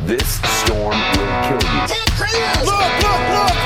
This storm will kill you. Look!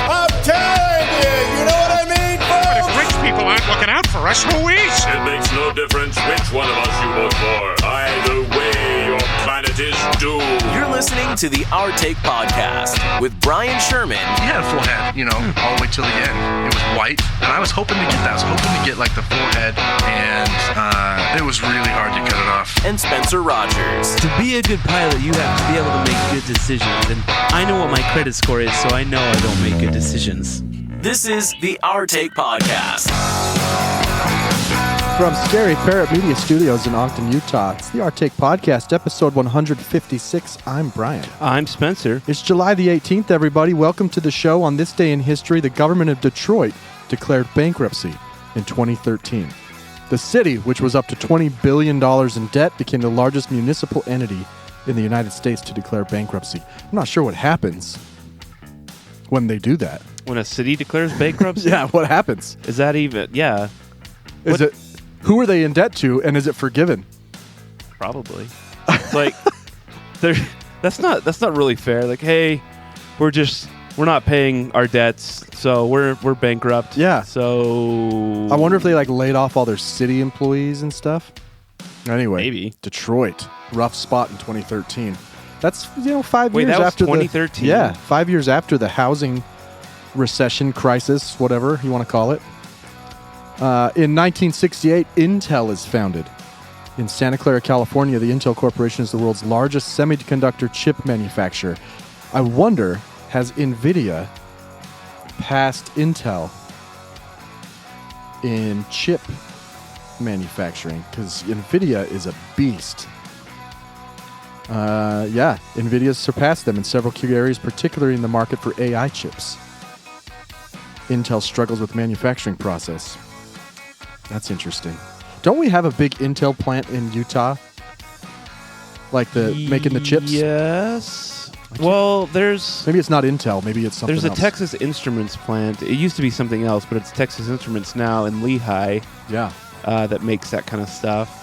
I'm telling you! You know what I mean, But if folks? rich people aren't looking out for us, who is? It makes no difference which one of us you vote for. Either way, your planet is doomed. You're listening to the Our Take podcast with Bryan Sherman. He had a full head, all the way till the end. It was white, and I was hoping to get that. I was hoping to get like the full head, and it was really hard to cut it off. And Spencer Rogers. To be a good pilot, you have to be able to make good decisions. And I know what my credit score is, so I know I don't make good decisions. This is the Our Take podcast. From Scary Parrot Media Studios in Ogden, Utah, it's the Our Take Podcast, episode 156. I'm Bryan. I'm Spencer. It's July the 18th, everybody. Welcome to the show. On this day in history, the government of Detroit declared bankruptcy in 2013. The city, which was up to $20 billion in debt, became the largest municipal entity in the United States to declare bankruptcy. I'm not sure what happens when they do that. When a city declares bankruptcy? Yeah, what happens? Is that even? Yeah. Is it? Who are they in debt to, and is it forgiven? Probably. It's like, that's not really fair. Like, hey, we're not paying our debts, so we're bankrupt. Yeah. So I wonder if they laid off all their city employees and stuff. Anyway, maybe. Detroit, rough spot in 2013. That's 5 Wait, years that was after 2013? Yeah, 5 years after the housing recession crisis, whatever you want to call it. In 1968, Intel is founded. In Santa Clara, California, the Intel Corporation is the world's largest semiconductor chip manufacturer. I wonder, has NVIDIA passed Intel in chip manufacturing? Because NVIDIA is a beast. NVIDIA's surpassed them in several key areas, particularly in the market for AI chips. Intel struggles with manufacturing process. That's interesting. Don't we have a big Intel plant in Utah? Making the chips? Yes. Well, there's... Maybe it's not Intel. Maybe it's something else. There's a Texas Instruments plant. It used to be something else, but it's Texas Instruments now in Lehigh. Yeah. That makes that kind of stuff.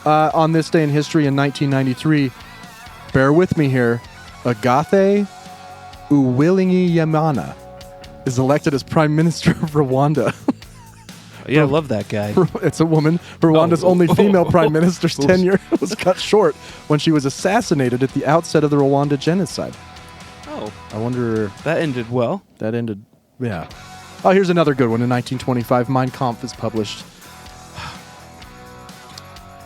On this day in history in 1993, bear with me here, Agathe Uwilingiyimana is elected as Prime Minister of Rwanda. Yeah, I love that guy. It's a woman. Rwanda's only female prime minister's tenure was cut short when she was assassinated at the outset of the Rwanda genocide. Oh. I wonder... That ended well. That ended... Yeah. Oh, here's another good one. In 1925, Mein Kampf is published.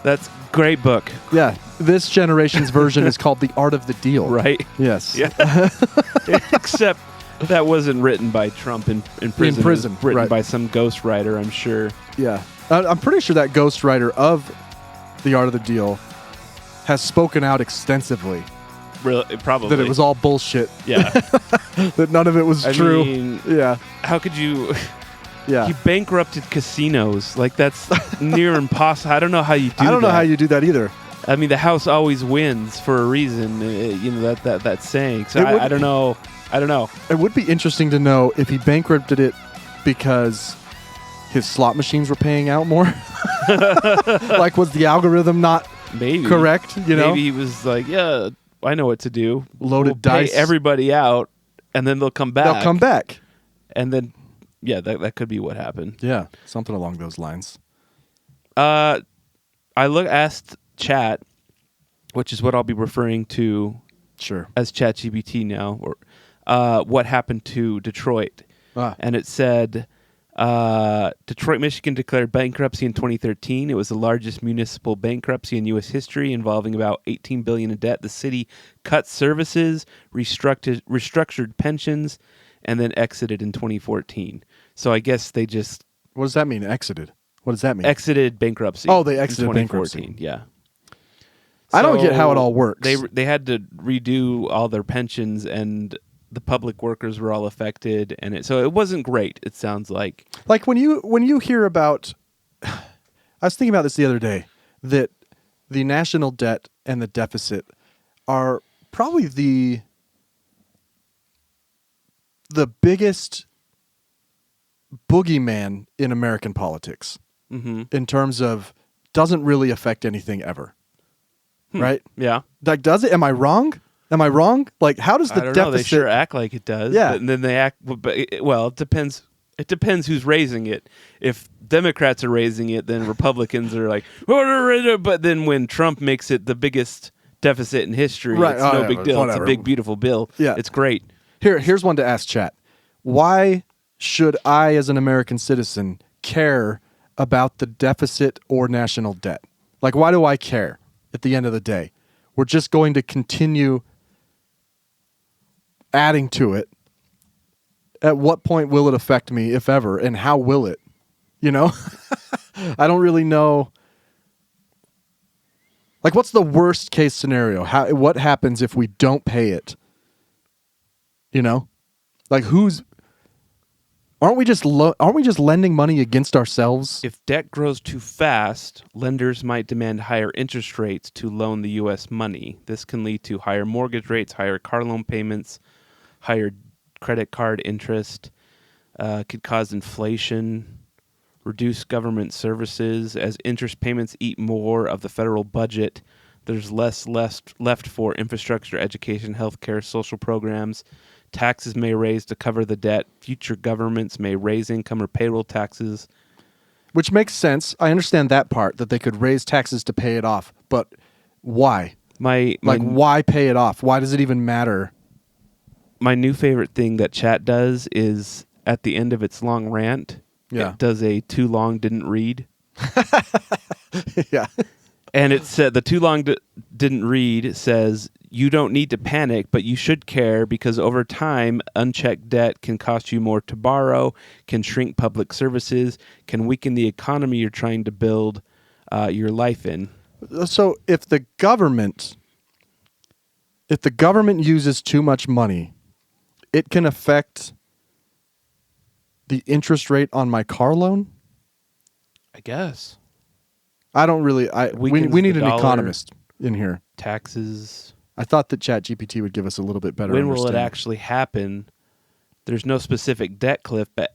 That's a great book. Yeah. This generation's version is called The Art of the Deal. Right? Yes. Yeah. Except... that wasn't written by Trump in prison. In prison, It was written right. by some ghostwriter, I'm sure. Yeah. I'm pretty sure that ghostwriter of The Art of the Deal has spoken out extensively. Really, probably. That it was all bullshit. Yeah. That none of it was true. Mean, yeah. How could you... Yeah. He bankrupted casinos. That's near impossible. I don't know how you do that. I don't know how you do that either. I mean, the house always wins for a reason. That saying. So I don't know. I don't know. It would be interesting to know if he bankrupted it because his slot machines were paying out more. Was the algorithm not correct? Maybe he was like, yeah, I know what to do. Loaded dice. Pay everybody out, and then they'll come back. They'll come back. And then, yeah, that could be what happened. Yeah, something along those lines. I asked chat, which is what I'll be referring to as ChatGPT now, or what happened to Detroit. And it said, Detroit, Michigan declared bankruptcy in 2013. It was the largest municipal bankruptcy in U.S. history, involving about $18 billion in debt. The city cut services, restructured pensions, and then exited in 2014. So I guess they just... What does that mean, exited? What does that mean? Exited bankruptcy. Oh, they exited bankruptcy. Yeah. I don't get how it all works. They had to redo all their pensions, and the public workers were all affected, and so it wasn't great. It sounds like when you hear about. I was thinking about this the other day, that the national debt and the deficit are probably the biggest boogeyman in American politics, in terms of doesn't really affect anything ever. Right? Yeah. Does it? Am I wrong? Am I wrong? Like, how does the I don't deficit? know. They sure act like it does. Yeah. And then they act. But it depends. It depends who's raising it. If Democrats are raising it, then Republicans are like. But then when Trump makes it the biggest deficit in history, Right. it's Oh, no yeah, big deal. whatever. It's a big, beautiful bill. Yeah. It's great. Here's one to ask chat. Why should I, as an American citizen, care about the deficit or national debt? Like, why do I care at the end of the day? We're just going to continue adding to it. At what point will it affect me, if ever, and how will it? You know? I don't really know. Like, what's the worst case scenario? What happens if we don't pay it? You know? Like, aren't we just lending money against ourselves? If debt grows too fast, lenders might demand higher interest rates to loan the U.S. money. This can lead to higher mortgage rates, higher car loan payments, higher credit card interest, could cause inflation, reduce government services. As interest payments eat more of the federal budget, there's less left for infrastructure, education, healthcare, social programs. Taxes may raise to cover the debt. Future governments may raise income or payroll taxes. Which makes sense. I understand that part, that they could raise taxes to pay it off. But why? Why pay it off? Why does it even matter? My new favorite thing that chat does is at the end of its long rant, it does a too long didn't read. Yeah. And it said the too long didn't read says, you don't need to panic, but you should care because over time, unchecked debt can cost you more to borrow, can shrink public services, can weaken the economy you're trying to build your life in. So if the government uses too much money, it can affect the interest rate on my car loan? I guess. I don't really. We need an economist in here. Taxes. I thought that ChatGPT would give us a little bit better. When will it actually happen? There's no specific debt cliff, but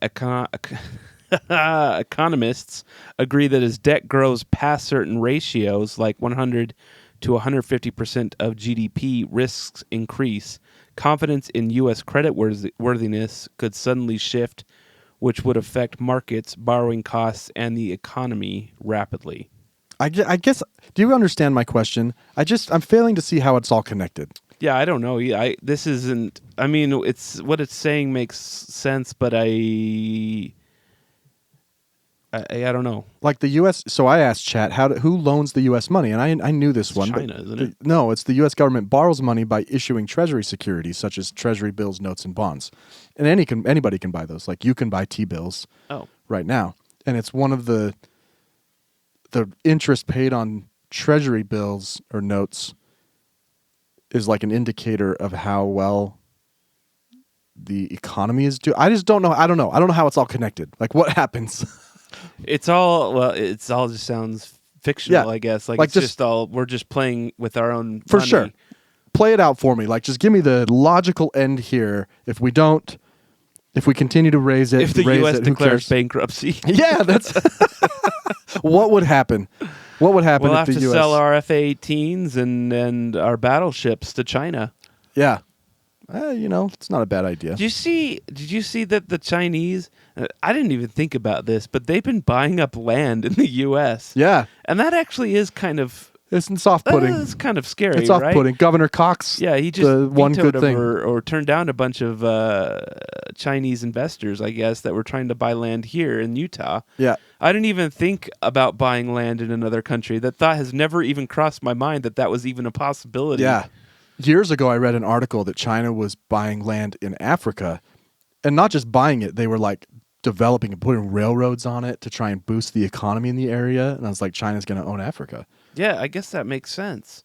economists agree that as debt grows past certain ratios, like 100 to 150% of GDP, risks increase. Confidence in U.S. credit worthiness could suddenly shift, which would affect markets, borrowing costs, and the economy rapidly. I guess. Do you understand my question? I'm failing to see how it's all connected. Yeah, I don't know. This isn't. I mean, it's what it's saying makes sense, but I don't know. Like the U.S. So I asked Chat, who loans the U.S. money, and I knew this one. China, isn't it? No, it's the U.S. government borrows money by issuing Treasury securities such as Treasury bills, notes, and bonds, and anybody can buy those. Like you can buy T-bills. Right now, and it's one of the interest paid on Treasury bills or notes is like an indicator of how well the economy is doing. I just don't know. I don't know how it's all connected. Like what happens? It's all just sounds fictional, I guess. Like it's just all we're just playing with our own for money. Sure. Play it out for me. Like just give me the logical end here. If we continue to raise it, if the U.S. declares bankruptcy, yeah, that's what would happen. What would happen we'll if the have to U.S. sell our F-18s and our battleships to China. Yeah. It's not a bad idea. Did you see that the Chinese, I didn't even think about this, but they've been buying up land in the U.S. Yeah. And that actually is kind of... It's off-putting. It's kind of scary, It's off-putting. Right? Governor Cox, yeah, he just the one good thing. or turned down a bunch of Chinese investors, I guess, that were trying to buy land here in Utah. Yeah. I didn't even think about buying land in another country. That thought has never even crossed my mind that was even a possibility. Yeah. Years ago, I read an article that China was buying land in Africa, and not just buying it, they were like developing and putting railroads on it to try and boost the economy in the area. And I was like, China's going to own Africa. Yeah, I guess that makes sense.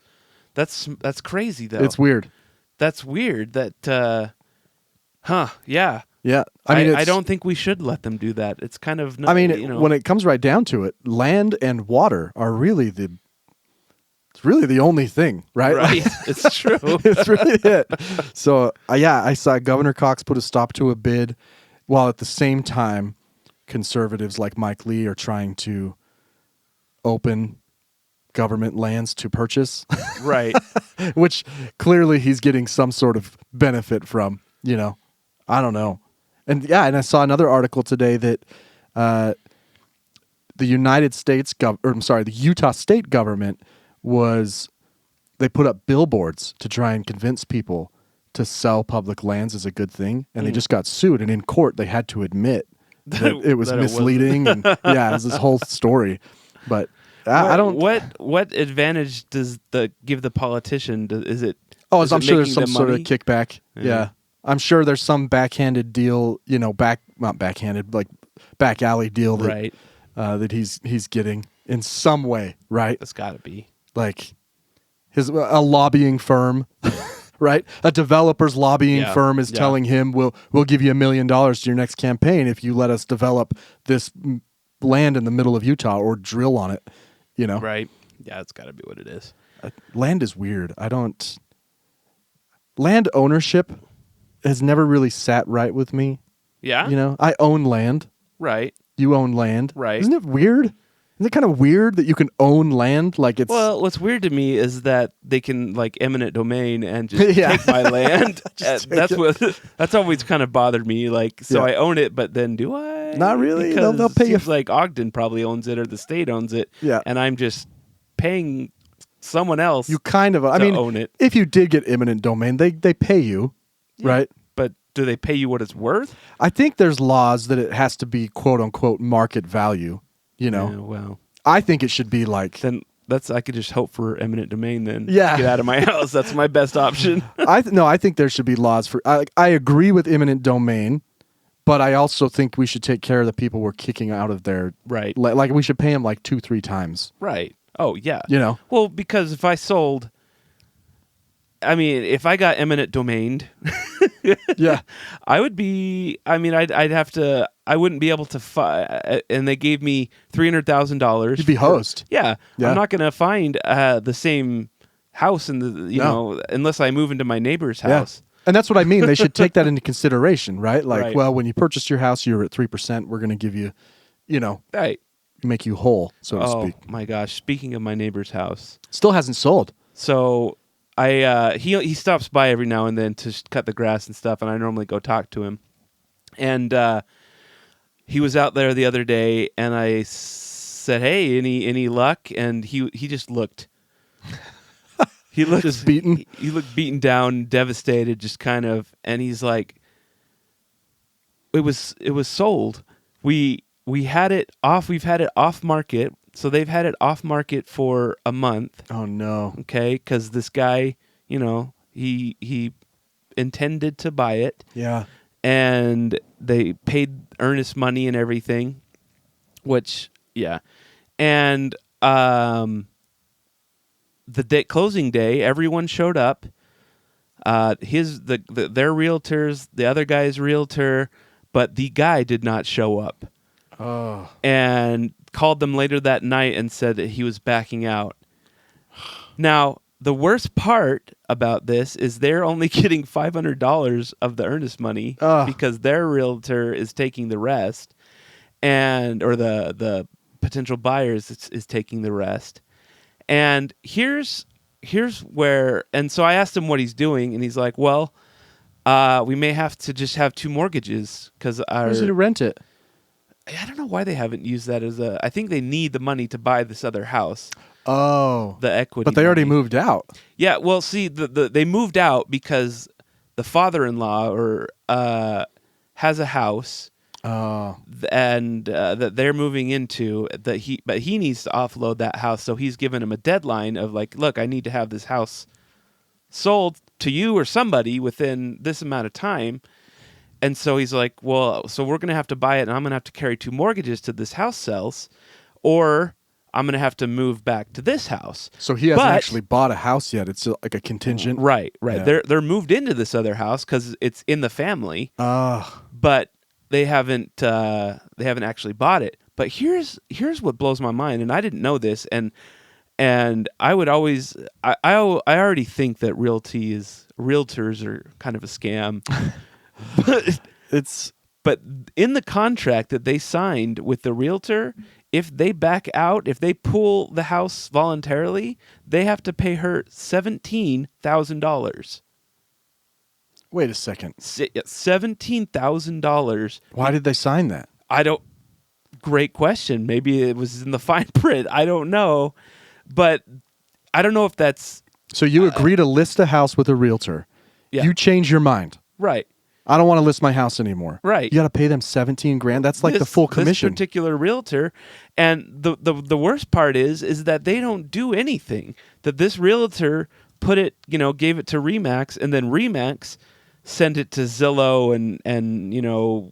That's crazy though. It's weird. That's weird. That, yeah. Yeah, I don't think we should let them do that. It's kind of. When it comes right down to it, land and water are really the only thing, right? Right. It's true. It's really it. So I saw Governor Cox put a stop to a bid, while at the same time, conservatives like Mike Lee are trying to open government lands to purchase, Right. which clearly he's getting some sort of benefit from, I don't know. And I saw another article today that the the Utah state government they put up billboards to try and convince people to sell public lands as a good thing, and they just got sued, and in court they had to admit that it was misleading, and it was this whole story. But I don't. What advantage does give the politician? Is it? Oh, is I'm it sure there's making some them sort of money? kickback. Yeah, I'm sure there's some backhanded deal. Not backhanded, like back alley deal that Right. That he's getting in some way. Right. That's got to be. Like a lobbying firm. Right, a developer's lobbying firm is telling him, "We'll give you $1 million to your next campaign if you let us develop this land in the middle of Utah or drill on it." Right. Yeah, it's got to be what it is. Land is weird. Land ownership has never really sat right with me. Yeah. I own land. Right. You own land. Right. Isn't it weird? Isn't it kind of weird that you can own land? Like it's. Well, what's weird to me is that they can eminent domain and just take my land. That's always kind of bothered me. I own it, but then do I? Not really. Because They'll pay you. It seems like Ogden probably owns it or the state owns it. Yeah. And I'm just paying someone else. You kind of. own it. If you did get eminent domain, they pay you, right? But do they pay you what it's worth? I think there's laws that it has to be quote unquote market value. Yeah, well, I think it should be like. then I could just hope for eminent domain then. Yeah. Get out of my house. That's my best option. I think there should be laws for. I agree with eminent domain, but I also think we should take care of the people we're kicking out of there. Right. Like we should pay them 2-3 times. Right. Oh, yeah. Well, because if I sold, if I got eminent domained, yeah, I would be. I'd have to. I wouldn't be able to and they gave me $300,000. You'd be host. Yeah. Yeah. I'm not going to find the same house in the unless I move into my neighbor's house. And that's what I mean. They should take that into consideration, right? Right. Well, when you purchased your house, you were at 3%. We're going to give you, Right. make you whole, so to speak. Oh my gosh! Speaking of my neighbor's house, Still hasn't sold. so he stops by every now and then to cut the grass and stuff, and I normally go talk to him. And he was out there the other day, and I said, "Hey, any luck?" And he just looked. He looked Just beaten? He looked beaten down, devastated, just kind of. And he's like, "It was sold. We had it off. We've had it off market. So they've had it off market for a month. Oh no. Okay, because this guy, he intended to buy it." Yeah. And they paid earnest money and everything, which, yeah. And the closing day, everyone showed up. Their realtors, the other guy's realtor, but the guy did not show up. Oh. And called them later that night and said that he was backing out. Now, the worst part about this is they're only getting $500 of the earnest money because their realtor is taking the rest, or the potential buyers is taking the rest. And here's where, and so I asked him what he's doing, and he's like, "Well, we may have to just have 2 mortgages because our." Who's to rent it? I don't know why they haven't used that as a. I think they need the money to buy this other house. Oh, The equity. but they already money. moved out. Yeah, well, see, they moved out because the father-in-law has a house, and that they're moving into but he needs to offload that house, so he's given him a deadline of look, I need to have this house sold to you or somebody within this amount of time. And so he's like, well, so we're going to have to buy it, and I'm going to have to carry 2 mortgages till this house sells, or I'm going to have to move back to this house. So he hasn't actually bought a house yet. It's like a contingent. Right. Yeah. They're moved into this other house because it's in the family, Ah. but they haven't actually bought it. But here's what blows my mind, and I didn't know this, and I would always I already think that realtors are kind of a scam. But in the contract that they signed with the realtor, if they back out, if they pull the house voluntarily, they have to pay her $17,000. Wait a second. $17,000. Why did they sign that? Great question. Maybe it was in the fine print. I don't know. But I don't know if that's... So you agree to list a house with a realtor. Yeah. You change your mind. Right. I don't want to list my house anymore. Right. You got to pay them $17,000. That's like the full commission. This particular realtor, and the worst part is that they don't do anything. That this realtor put it, gave it to Remax, and then Remax sent it to Zillow and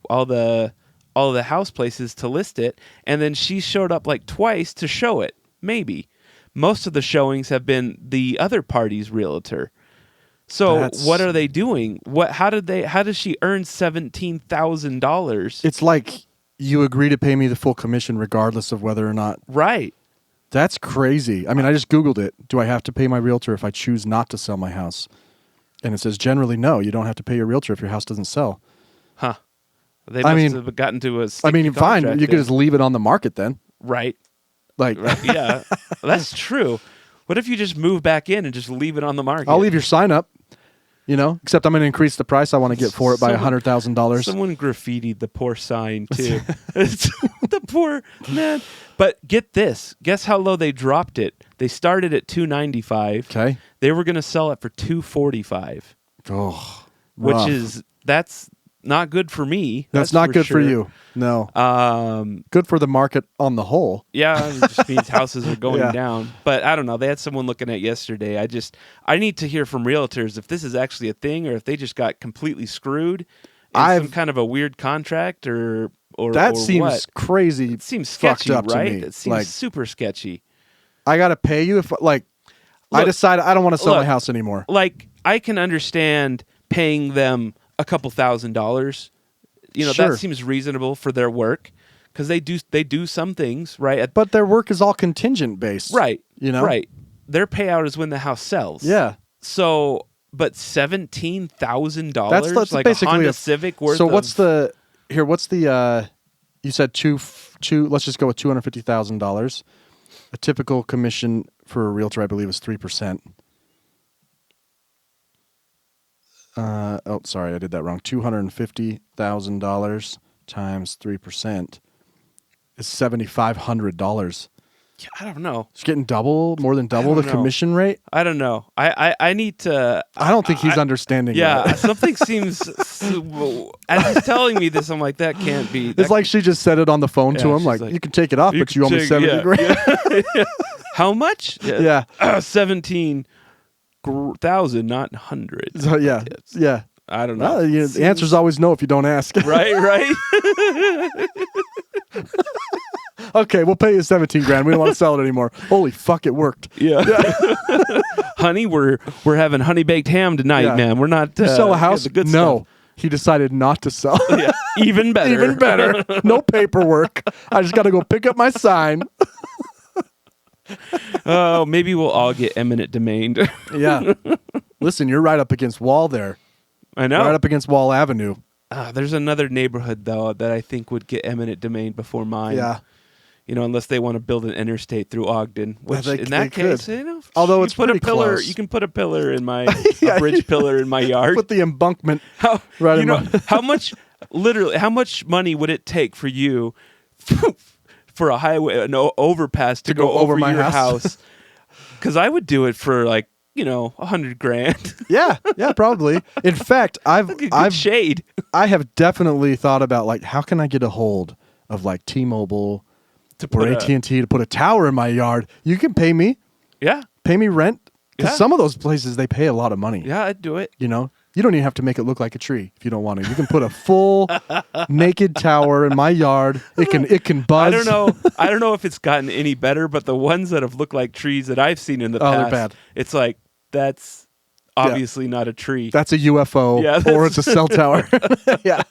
all the house places to list it, and then she showed up like twice to show it. Maybe most of the showings have been the other party's realtor. So what are they doing? How does she earn $17,000? It's like you agree to pay me the full commission regardless of whether or not. Right. That's crazy. I mean, I just Googled it. Do I have to pay my realtor if I choose not to sell my house? And it says generally no. You don't have to pay your realtor if your house doesn't sell. Huh. They must have gotten to a sticky fine. contract You could just leave it on the market then. Right. Like, yeah, that's true. What if you just move back in and just leave it on the market? I'll leave your sign up. Except I'm going to increase the price I want to get for it by $100,000. Someone graffitied the poor sign too. The poor man. But get this. Guess how low they dropped it? They started at $295. Okay. They were going to sell it for $245. Oh, which that's not good for me. That's not good for you. No. Good for the market on the whole. Yeah, it just means houses are going down. But I don't know. They had someone looking at yesterday. I need to hear from realtors if this is actually a thing or if they just got completely screwed in some kind of a weird contract or that or seems what. crazy. It seems sketchy, up right? to me. It seems super sketchy. I got to pay you if I decide I don't want to sell my house anymore. Like I can understand paying them a couple $1,000s. Sure. That seems reasonable for their work because they do some things, right? But their work is all contingent based. Right. Right. Their payout is when the house sells. Yeah. So, but $17,000? That's like basically a Honda Civic worth So what's the you said two, let's just go with $250,000. A typical commission for a realtor, I believe, is 3%. Sorry, I did that wrong. $250,000 times 3% is $7,500. Yeah, I don't know. It's getting more than double the commission rate. I don't know. I need to. I don't think he's understanding. Yeah, that. something seems. As he's telling me this, I'm like, that can't be. It's like she just said it on the phone to him. Like, you can take it off, but you owe me $70,000. Yeah. How much? Yeah, 17,000, not hundreds. So yeah. I don't know. Well, the answer's always no if you don't ask. Right. Okay, we'll pay you $17,000. We don't want to sell it anymore. Holy fuck, it worked. Yeah. Honey, we're having honey baked ham tonight, man. We're not. You sell a house? The good no. stuff. He decided not to sell. Yeah. Even better. Even better. No paperwork. I just got to go pick up my sign. Oh, maybe we'll all get eminent domain. Yeah. Listen, you're right up against Wall there. I know. Right up against Wall Avenue. There's another neighborhood, though, that I think would get eminent domain before mine. Yeah. Unless they want to build an interstate through Ogden, which They in that case, although you it's put pretty a pillar, close. you can put a pillar in my a bridge pillar in my yard. Put the embankment How right you in know my... how much money would it take for you for a highway, an overpass to go over my your house? Because I would do it for like $100,000. Yeah, probably. In fact, I've shade. I have definitely thought about like how can I get a hold of like T-Mobile or AT&T to put a tower in my yard. You can pay me. Yeah. Pay me rent. Because Yeah. some of those places, they pay a lot of money. Yeah, I'd do it. You don't even have to make it look like a tree if you don't want to. You can put a full naked tower in my yard. It can buzz. I don't know if it's gotten any better, but the ones that have looked like trees that I've seen in the past, they're bad. It's like that's obviously not a tree. That's a UFO or it's a cell tower. Yeah.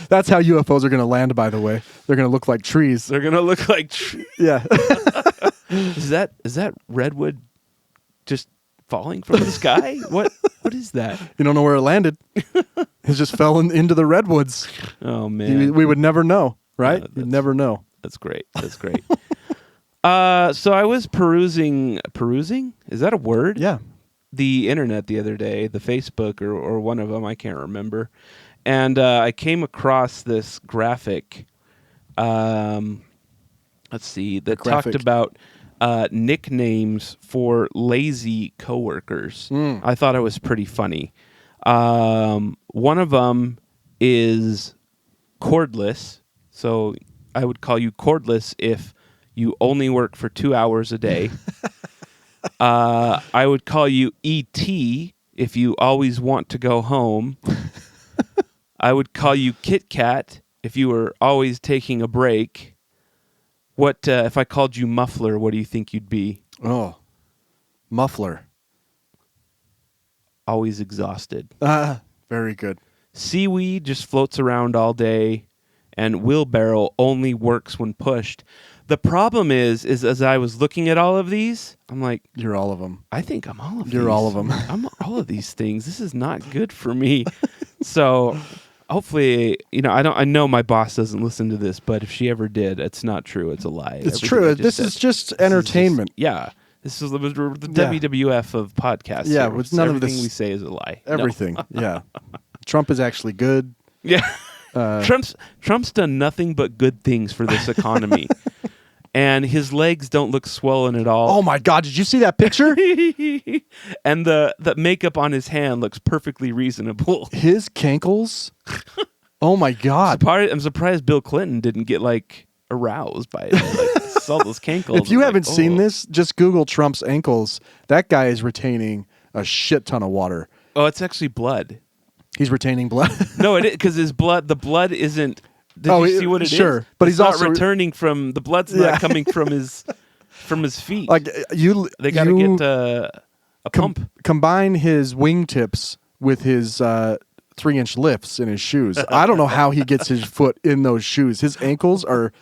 That's how UFOs are going to land, by the way. They're going to look like trees. They're gonna look like trees. Yeah. Is that redwood just falling from the sky? What is that? You don't know where it landed. It just fell into the redwoods. Oh man. We would never know, right? Yeah, You'd never know. That's great. That's great. So I was perusing. Is that a word? Yeah. The internet the other day, the Facebook or one of them, I can't remember. And I came across this graphic. Let's see, that talked about nicknames for lazy coworkers. I thought it was pretty funny. One of them is cordless. So I would call you cordless if you only work for 2 hours a day. I would call you ET if you always want to go home. I would call you Kit Kat if you were always taking a break. What if I called you Muffler? What do you think you'd be? Oh, muffler. Always exhausted. Very good. Seaweed just floats around all day, and wheelbarrow only works when pushed. The problem is as I was looking at all of these, I'm like, You're all of them. I think I'm all of these. You're all of them. I'm all of these things. This is not good for me. So hopefully, I know my boss doesn't listen to this, but if she ever did, it's not true. It's a lie. It's true. This is just entertainment. This is the WWF of podcasts. Yeah, here. with none of Everything this. we say is a lie. No. Everything. Yeah. Trump is actually good. Yeah. Trump's done nothing but good things for this economy. And his legs don't look swollen at all. Oh my God! Did you see that picture? And the makeup on his hand looks perfectly reasonable. His cankles. Oh my God! I'm surprised Bill Clinton didn't get aroused by it. Saw those cankles. If you haven't seen this, just Google Trump's ankles. That guy is retaining a shit ton of water. Oh, it's actually blood. He's retaining blood. No, it is because the blood isn't. Did you see what it is? Sure, but it's he's not also returning from the blood's not coming from his feet. They got to get a pump. Combine his wingtips with his 3-inch lifts in his shoes. I don't know how he gets his foot in those shoes. His ankles are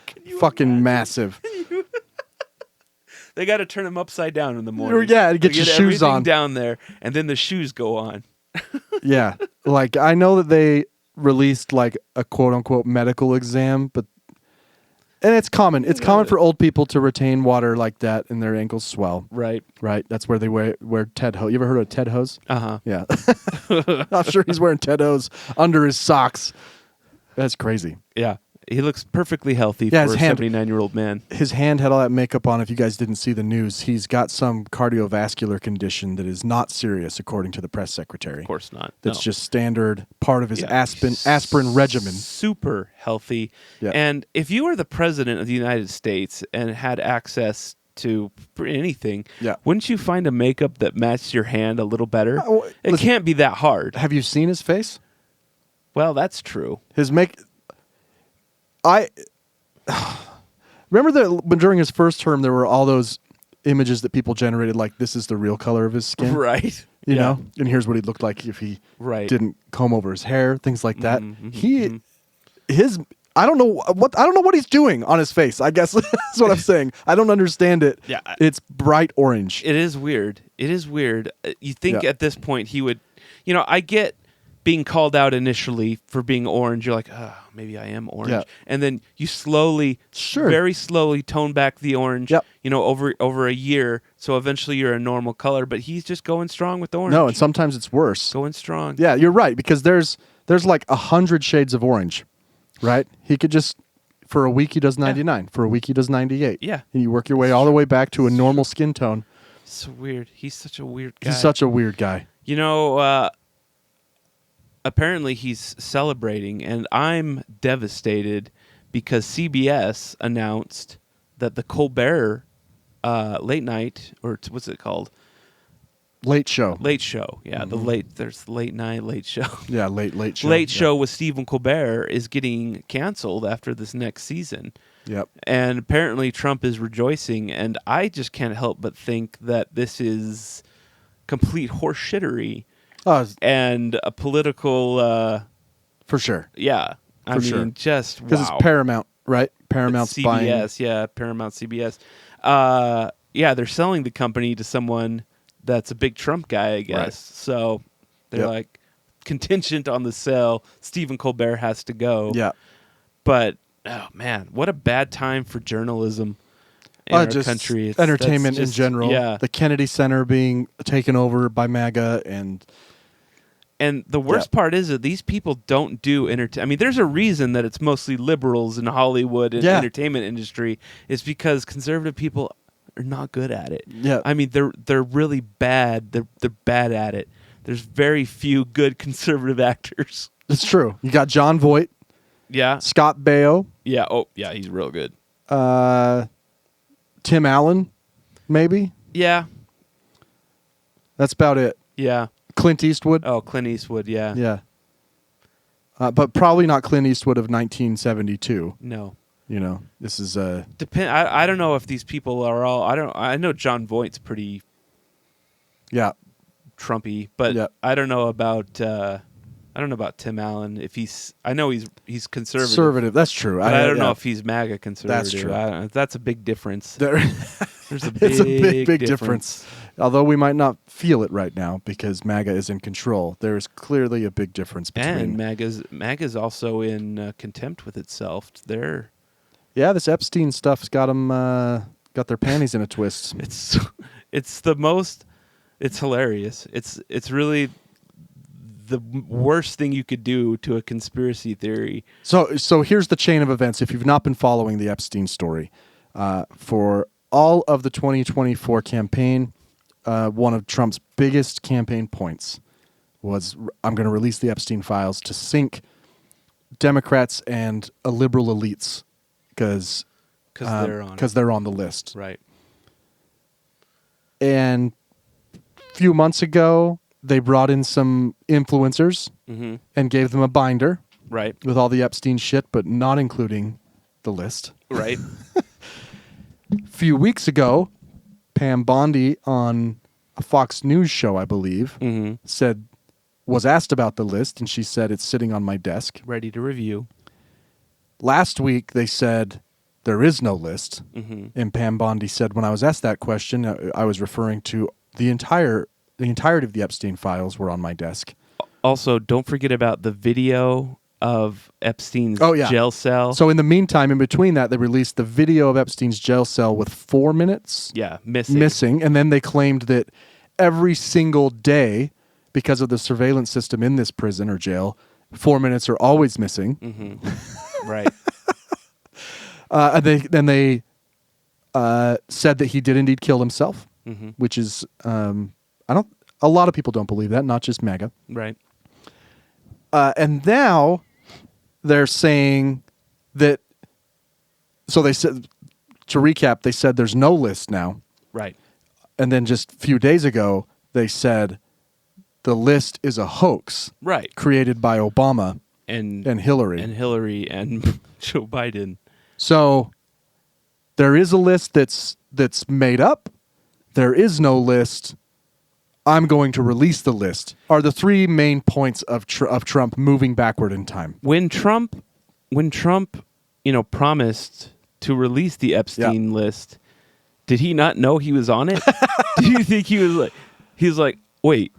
fucking massive. They got to turn him upside down in the morning. Yeah, to get your shoes on down there, and then the shoes go on. Yeah, I know that they released a quote unquote medical exam, and it's common. It's common for old people to retain water like that, and their ankles swell. Right. That's where they wear Ted hose. You ever heard of Ted hose? Yeah. I'm sure he's wearing Ted hose under his socks. That's crazy. Yeah. He looks perfectly healthy for a 79-year-old man. His hand had all that makeup on. If you guys didn't see the news, he's got some cardiovascular condition that is not serious, according to the press secretary. Of course not. That's just standard part of his aspirin regimen. Super healthy. Yeah. And if you were the president of the United States and had access to anything, wouldn't you find a makeup that matched your hand a little better? It can't be that hard. Have you seen his face? Well, that's true. I remember that when during his first term, there were all those images that people generated, like this is the real color of his skin, right? You know, and here's what he'd look like if he didn't comb over his hair, things like that. I don't know what he's doing on his face. I guess that's what I'm saying. I don't understand it. Yeah, it's bright orange. It is weird. You think at this point he would, I get being called out initially for being orange. You're like, oh, maybe I am orange. Yeah. And then you very slowly tone back the orange, over a year. So eventually you're a normal color, but he's just going strong with orange. No, and sometimes it's worse. Going strong. Yeah, you're right, because there's 100 shades of orange, right? He could just, for a week he does 99. For a week he does 98. Yeah. And you work your way all the way back to a normal skin tone. So weird. He's such a weird guy. He's such a weird guy. Apparently he's celebrating, and I'm devastated because CBS announced that the Colbert late night, or what's it called? Late show. Late show. Yeah, there's late night, late show. Yeah, late show. Late show with Stephen Colbert is getting canceled after this next season. Yep. And apparently Trump is rejoicing, and I just can't help but think that this is complete horseshittery. And a political... for sure. Yeah. I mean, just, wow. Because it's Paramount, right? Paramount's CBS, buying... yeah, Paramount CBS. They're selling the company to someone that's a big Trump guy, I guess. Right. So they're contingent on the sale. Stephen Colbert has to go. Yeah. But Oh man, what a bad time for journalism in our just country. Entertainment that's in general. Yeah. The Kennedy Center being taken over by MAGA And the worst part is that these people don't do entertainment. I mean, there's a reason that it's mostly liberals in Hollywood and entertainment industry. It's because conservative people are not good at it. Yeah. I mean, they're really bad. They're bad at it. There's very few good conservative actors. It's true. You got John Voight, Yeah. Scott Baio, Yeah. Oh, yeah. He's real good. Tim Allen, maybe. Yeah. That's about it. Yeah. Clint Eastwood. Oh, Clint Eastwood. Yeah. Yeah. But probably not Clint Eastwood of 1972. No. You know, this is Depend. I don't know if these people are all. I know John Voight's pretty yeah. Trumpy, but Yeah. I don't know about Tim Allen. If I know he's conservative. Conservative. That's true. But I don't know if he's MAGA conservative. That's true. That's a big difference. There, There's a big, it's a big difference. Although we might not feel it right now because MAGA is in control, there is clearly a big difference between. And MAGA's also in contempt with itself. Yeah, this Epstein stuff's got them got their panties in a twist. It's the most. It's hilarious. It's really the worst thing you could do to a conspiracy theory. So here's the chain of events. If you've not been following the Epstein story, for all of the 2024 campaign, one of Trump's biggest campaign points was, I'm going to release the Epstein files to sink Democrats and liberal elites because they're on the list. Right. And a few months ago, they brought in some influencers and gave them a binder Right. with all the Epstein shit, but not including the list. Right. A few weeks ago, Pam Bondi on a Fox News show, I believe, was asked about the list, and she said, it's sitting on my desk. Ready to review. Last week, they said there is no list. And Pam Bondi said, when I was asked that question, I was referring to the entirety of the Epstein files were on my desk. Also, don't forget about the video of Epstein's jail cell. So in the meantime, in between that, they released the video of Epstein's jail cell with 4 minutes missing. And then they claimed that every single day, because of the surveillance system in this prison or jail, 4 minutes are always missing. Right. And they said that he did indeed kill himself, which is a lot of people don't believe that, not just MAGA. Right. And now they're saying that. So they said, to recap, they said there's no list now. Right. And then just a few days ago, they said the list is a hoax. Right. Created by Obama and Hillary. And Hillary and Joe Biden. So there is a list that's made up. There is no list. I'm going to release the list. Are the three main points of Trump moving backward in time. When Trump, promised to release the Epstein list, did he not know he was on it? Do you think he was like, wait,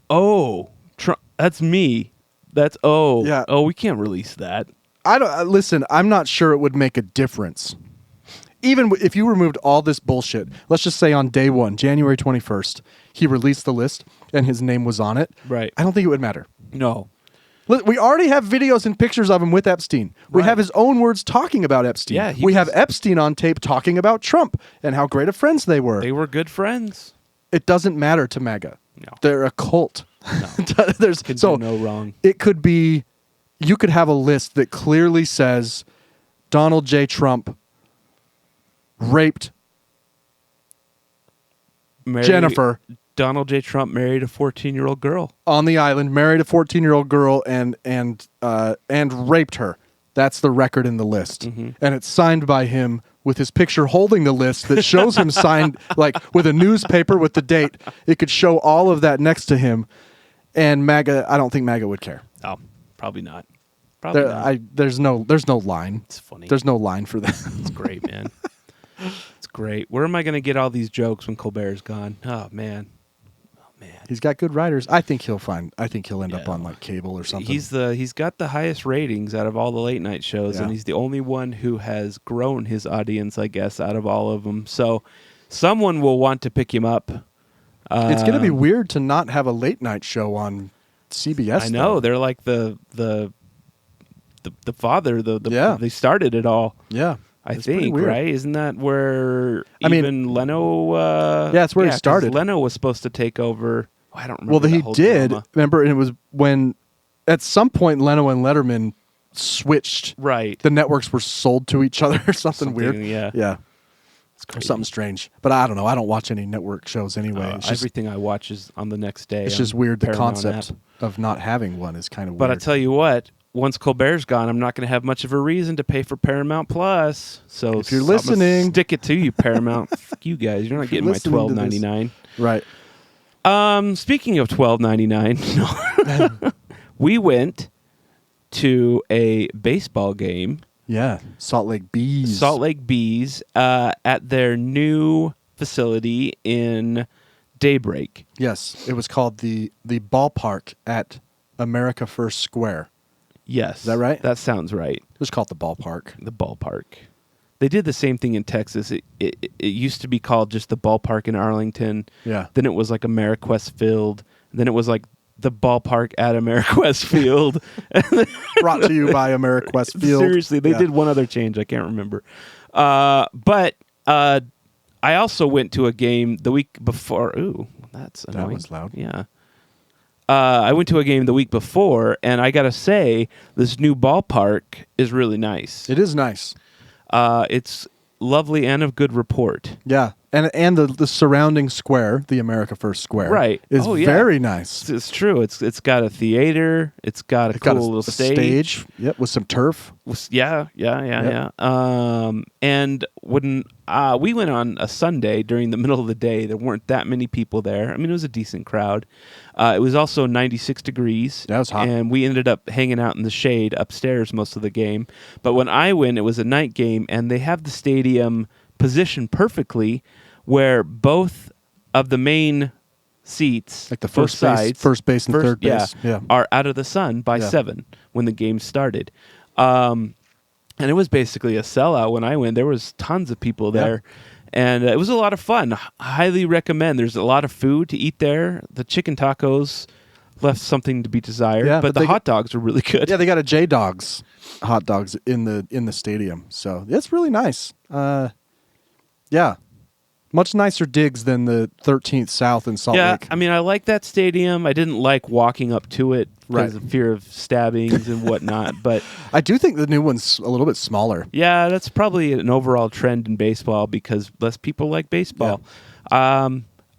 Trump, that's me. We can't release that. I don't listen. I'm not sure it would make a difference. Even if you removed all this bullshit, let's just say on day one, January 21st, he released the list and his name was on it. Right. I don't think it would matter. No. We already have videos and pictures of him with Epstein. We have his own words talking about Epstein. Yeah, we have Epstein on tape talking about Trump and how great of friends they were. They were good friends. It doesn't matter to MAGA. No. They're a cult. No. Could do no wrong. It could be, you could have a list that clearly says Donald J. Trump raped Jennifer. Donald J. Trump married a 14-year-old girl on the island, married a 14-year-old girl and raped her. That's the record in the list. And it's signed by him with his picture holding the list that shows him signed like with a newspaper with the date. It could show all of that next to him. And MAGA, I don't think MAGA would care. Oh, probably not. There's no line. It's funny. There's no line for that. It's great, man. It's great. Where am I going to get all these jokes when Colbert's gone? Oh, man. He's got good writers. I think he'll end up on like cable or something. He's got the highest ratings out of all the late night shows, and he's the only one who has grown his audience, I guess, out of all of them. So someone will want to pick him up. It's going to be weird to not have a late night show on CBS. I know. They're like the father. They started it all. Yeah. I think, right? Isn't that where Leno... that's where he started. Leno was supposed to take over. I don't remember. Well, he did. Drama. Remember, and it was when at some point Leno and Letterman switched. Right. The networks were sold to each other or something weird. Yeah. Yeah. Or something strange. But I don't know. I don't watch any network shows anyway. Everything I watch is on the next day. It's just weird. The Paramount concept app. of not having one is kind of weird. But I tell you what, once Colbert's gone, I'm not going to have much of a reason to pay for Paramount Plus. So if you're listening, stick it to you, Paramount. Fuck you guys. You're not getting my $12.99. Right. Speaking of $12.99, we went to a baseball game. Yeah, Salt Lake Bees. At their new facility in Daybreak. Yes, it was called the ballpark at America First Square. Yes. Is that right? That sounds right. It was called the ballpark. The ballpark. They did the same thing in Texas. It used to be called just the ballpark in Arlington. Yeah. Then it was like AmeriQuest Field. Then it was like the ballpark at AmeriQuest Field. Brought to you by AmeriQuest Field. Seriously, they did one other change. I can't remember. But I also went to a game the week before. Ooh, that's annoying. That was loud. Yeah. I went to a game the week before, and I got to say, this new ballpark is really nice. It is nice. It's lovely and of good report. Yeah, and the surrounding square, the America First Square, right, is very nice. It's true. It's got a theater. It's got a cool little stage. Yep, with some turf. Yeah. And when we went on a Sunday during the middle of the day, there weren't that many people there. I mean, it was a decent crowd. It was also 96 degrees. That was hot. And we ended up hanging out in the shade upstairs most of the game. But when I went, it was a night game, and they have the stadium positioned perfectly where both of the main seats, like the first base and third base, are out of the sun by 7 when the game started. And it was basically a sellout when I went. There was tons of people there. And it was a lot of fun. Highly recommend. There's a lot of food to eat there. The chicken tacos left something to be desired, but the hot dogs were really good. Yeah, they got a J-Dogs hot dogs in the stadium. So it's really nice. Yeah. Much nicer digs than the 13th South in Salt Lake. Yeah, I mean, I like that stadium. I didn't like walking up to it because of fear of stabbings and whatnot. But I do think the new one's a little bit smaller. Yeah, that's probably an overall trend in baseball because less people like baseball. Yeah.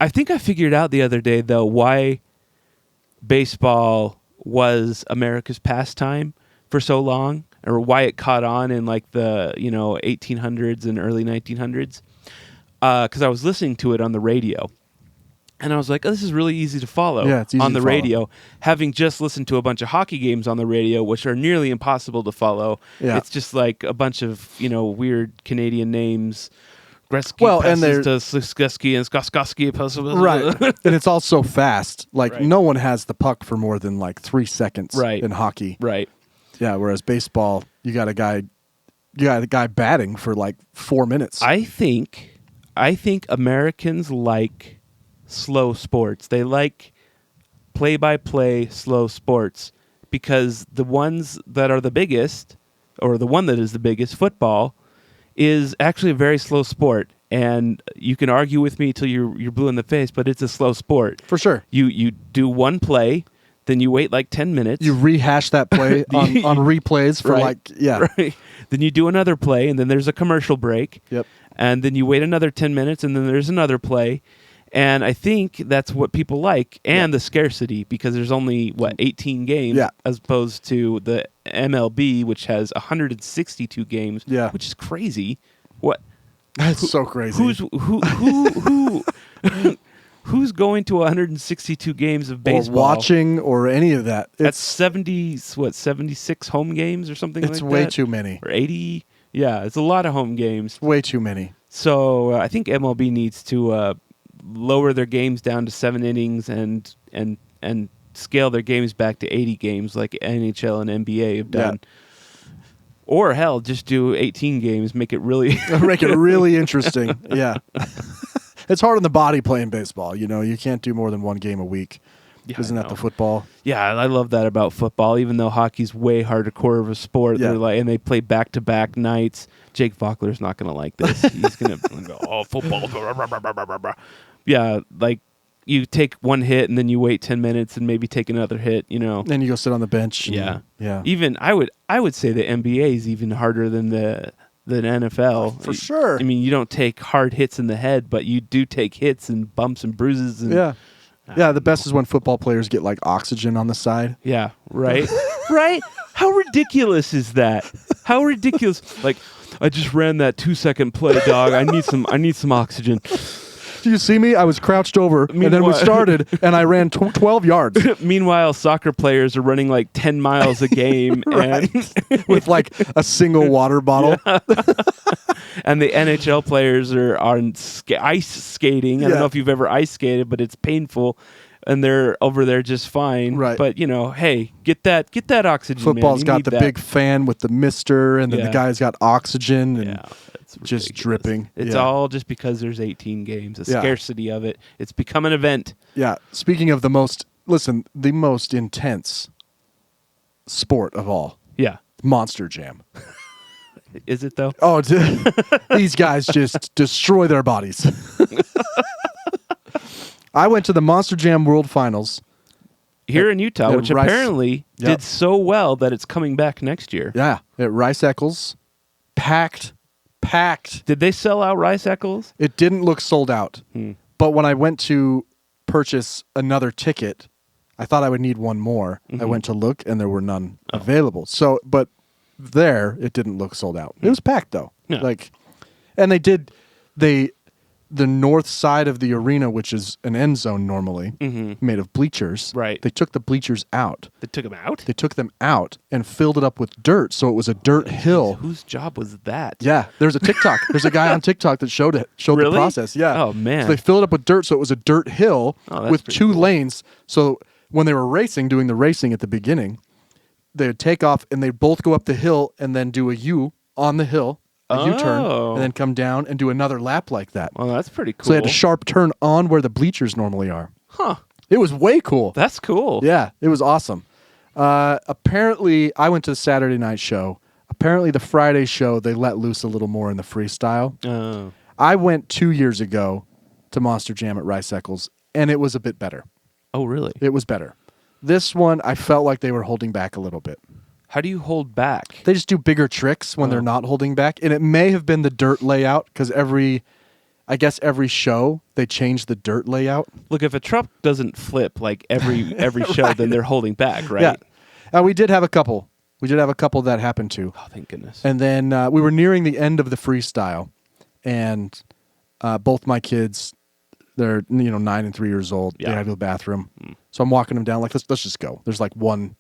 I think I figured out the other day, though, why baseball was America's pastime for so long, or why it caught on in like the 1800s and early 1900s. Because I was listening to it on the radio, and I was like, "Oh, this is really easy to follow." Yeah, it's easy on the to follow. radio. Having just listened to a bunch of hockey games on the radio, which are nearly impossible to follow. Yeah. It's just like a bunch of weird Canadian names. Gretzky and passes to Slikoski and Skoskoski passes. Right, and it's all so fast. Like no one has the puck for more than like 3 seconds. In hockey. Right. Yeah. Whereas baseball, you got a guy batting for like 4 minutes. I think Americans like slow sports. They like play-by-play slow sports because the ones that are the biggest, or the one that is the biggest, football, is actually a very slow sport. And you can argue with me till you're blue in the face, but it's a slow sport. For sure. You do one play, then you wait like 10 minutes. You rehash that play on replays for Right. Then you do another play, and then there's a commercial break. Yep. And then you wait another 10 minutes, and then there's another play. And I think that's what people like, and the scarcity, because there's only, 18 games, as opposed to the MLB, which has 162 games, which is crazy. What? That's so crazy. Who's going to 162 games of baseball? Or watching, or any of that. That's 76 home games or something like that? It's way too many. Or 80? Yeah, it's a lot of home games. Way too many. So I think MLB needs to lower their games down to 7 innings and scale their games back to 80 games like NHL and NBA have done. Yeah. Or hell, just do 18 games, make it really interesting. Yeah. It's hard on the body playing baseball. You can't do more than one game a week. Yeah, isn't that the football? Yeah, I love that about football. Even though hockey's way hardcore of a sport, they're like, and they play back-to-back nights. Jake Vockler's not going to like this. He's going to go, "Oh, football." Yeah, like you take one hit and then you wait 10 minutes and maybe take another hit. Then you go sit on the bench. Yeah. Yeah. Even I would say the NBA is even harder than the NFL. For sure. I mean, you don't take hard hits in the head, but you do take hits and bumps and bruises. And, yeah, the best is when football players get like oxygen on the side. Yeah, right? Right? How ridiculous is that? How ridiculous. Like, I just ran that 2-second play, dog. I need some oxygen. Do you see me? I was crouched over, and then we started, and I ran 12 yards. Meanwhile, soccer players are running like 10 miles a game. Right. With like a single water bottle. Yeah. And the NHL players are on ice skating. I don't know if you've ever ice skated, but it's painful. And they're over there just fine. Right. But, hey, get that oxygen, Football's man. got the big fan with the mister, and then the guy's got oxygen and just dripping. It's all just because there's 18 games, the scarcity of it. It's become an event. Yeah. Speaking of the most intense sport of all. Yeah. Monster Jam. Is it, though? Oh, these guys just destroy their bodies. I went to the Monster Jam World Finals. Here in Utah, which apparently did so well that it's coming back next year. Yeah, at Rice Eccles. Packed. Did they sell out Rice Eccles? It didn't look sold out. But when I went to purchase another ticket, I thought I would need one more. I went to look, and there were none available. So, but there, it didn't look sold out. It was packed, though. Yeah. And the north side of the arena, which is an end zone normally, made of bleachers. Right. They took the bleachers out. They took them out? They took them out and filled it up with dirt, so it was a dirt hill. Whose job was that? Yeah, there's a TikTok. There's a guy on TikTok that showed Really? the process. Yeah. Oh, man. So they filled it up with dirt, so it was a dirt hill with two lanes. So when they were doing the racing at the beginning, they would take off and they'd both go up the hill and then do a U on the hill. U-turn, and then come down and do another lap like that. Well, that's pretty cool. So they had a sharp turn on where the bleachers normally are. Huh. It was way cool. That's cool. Yeah, it was awesome. Apparently, I went to the Saturday night show. Apparently, the Friday show, they let loose a little more in the freestyle. Oh. I went 2 years ago to Monster Jam at Rice Eccles, and it was a bit better. Oh, really? It was better. This one, I felt like they were holding back a little bit. How do you hold back? They just do bigger tricks when they're not holding back. And it may have been the dirt layout because every show they change the dirt layout. Look, if a truck doesn't flip like every show, Right. then they're holding back, right? Yeah. We did have a couple. That happened too. Oh, thank goodness. And then we were nearing the end of the freestyle, and both my kids, they're 9 and 3 years old. Yeah. They have to the bathroom, so I'm walking them down. Like let's just go. There's like one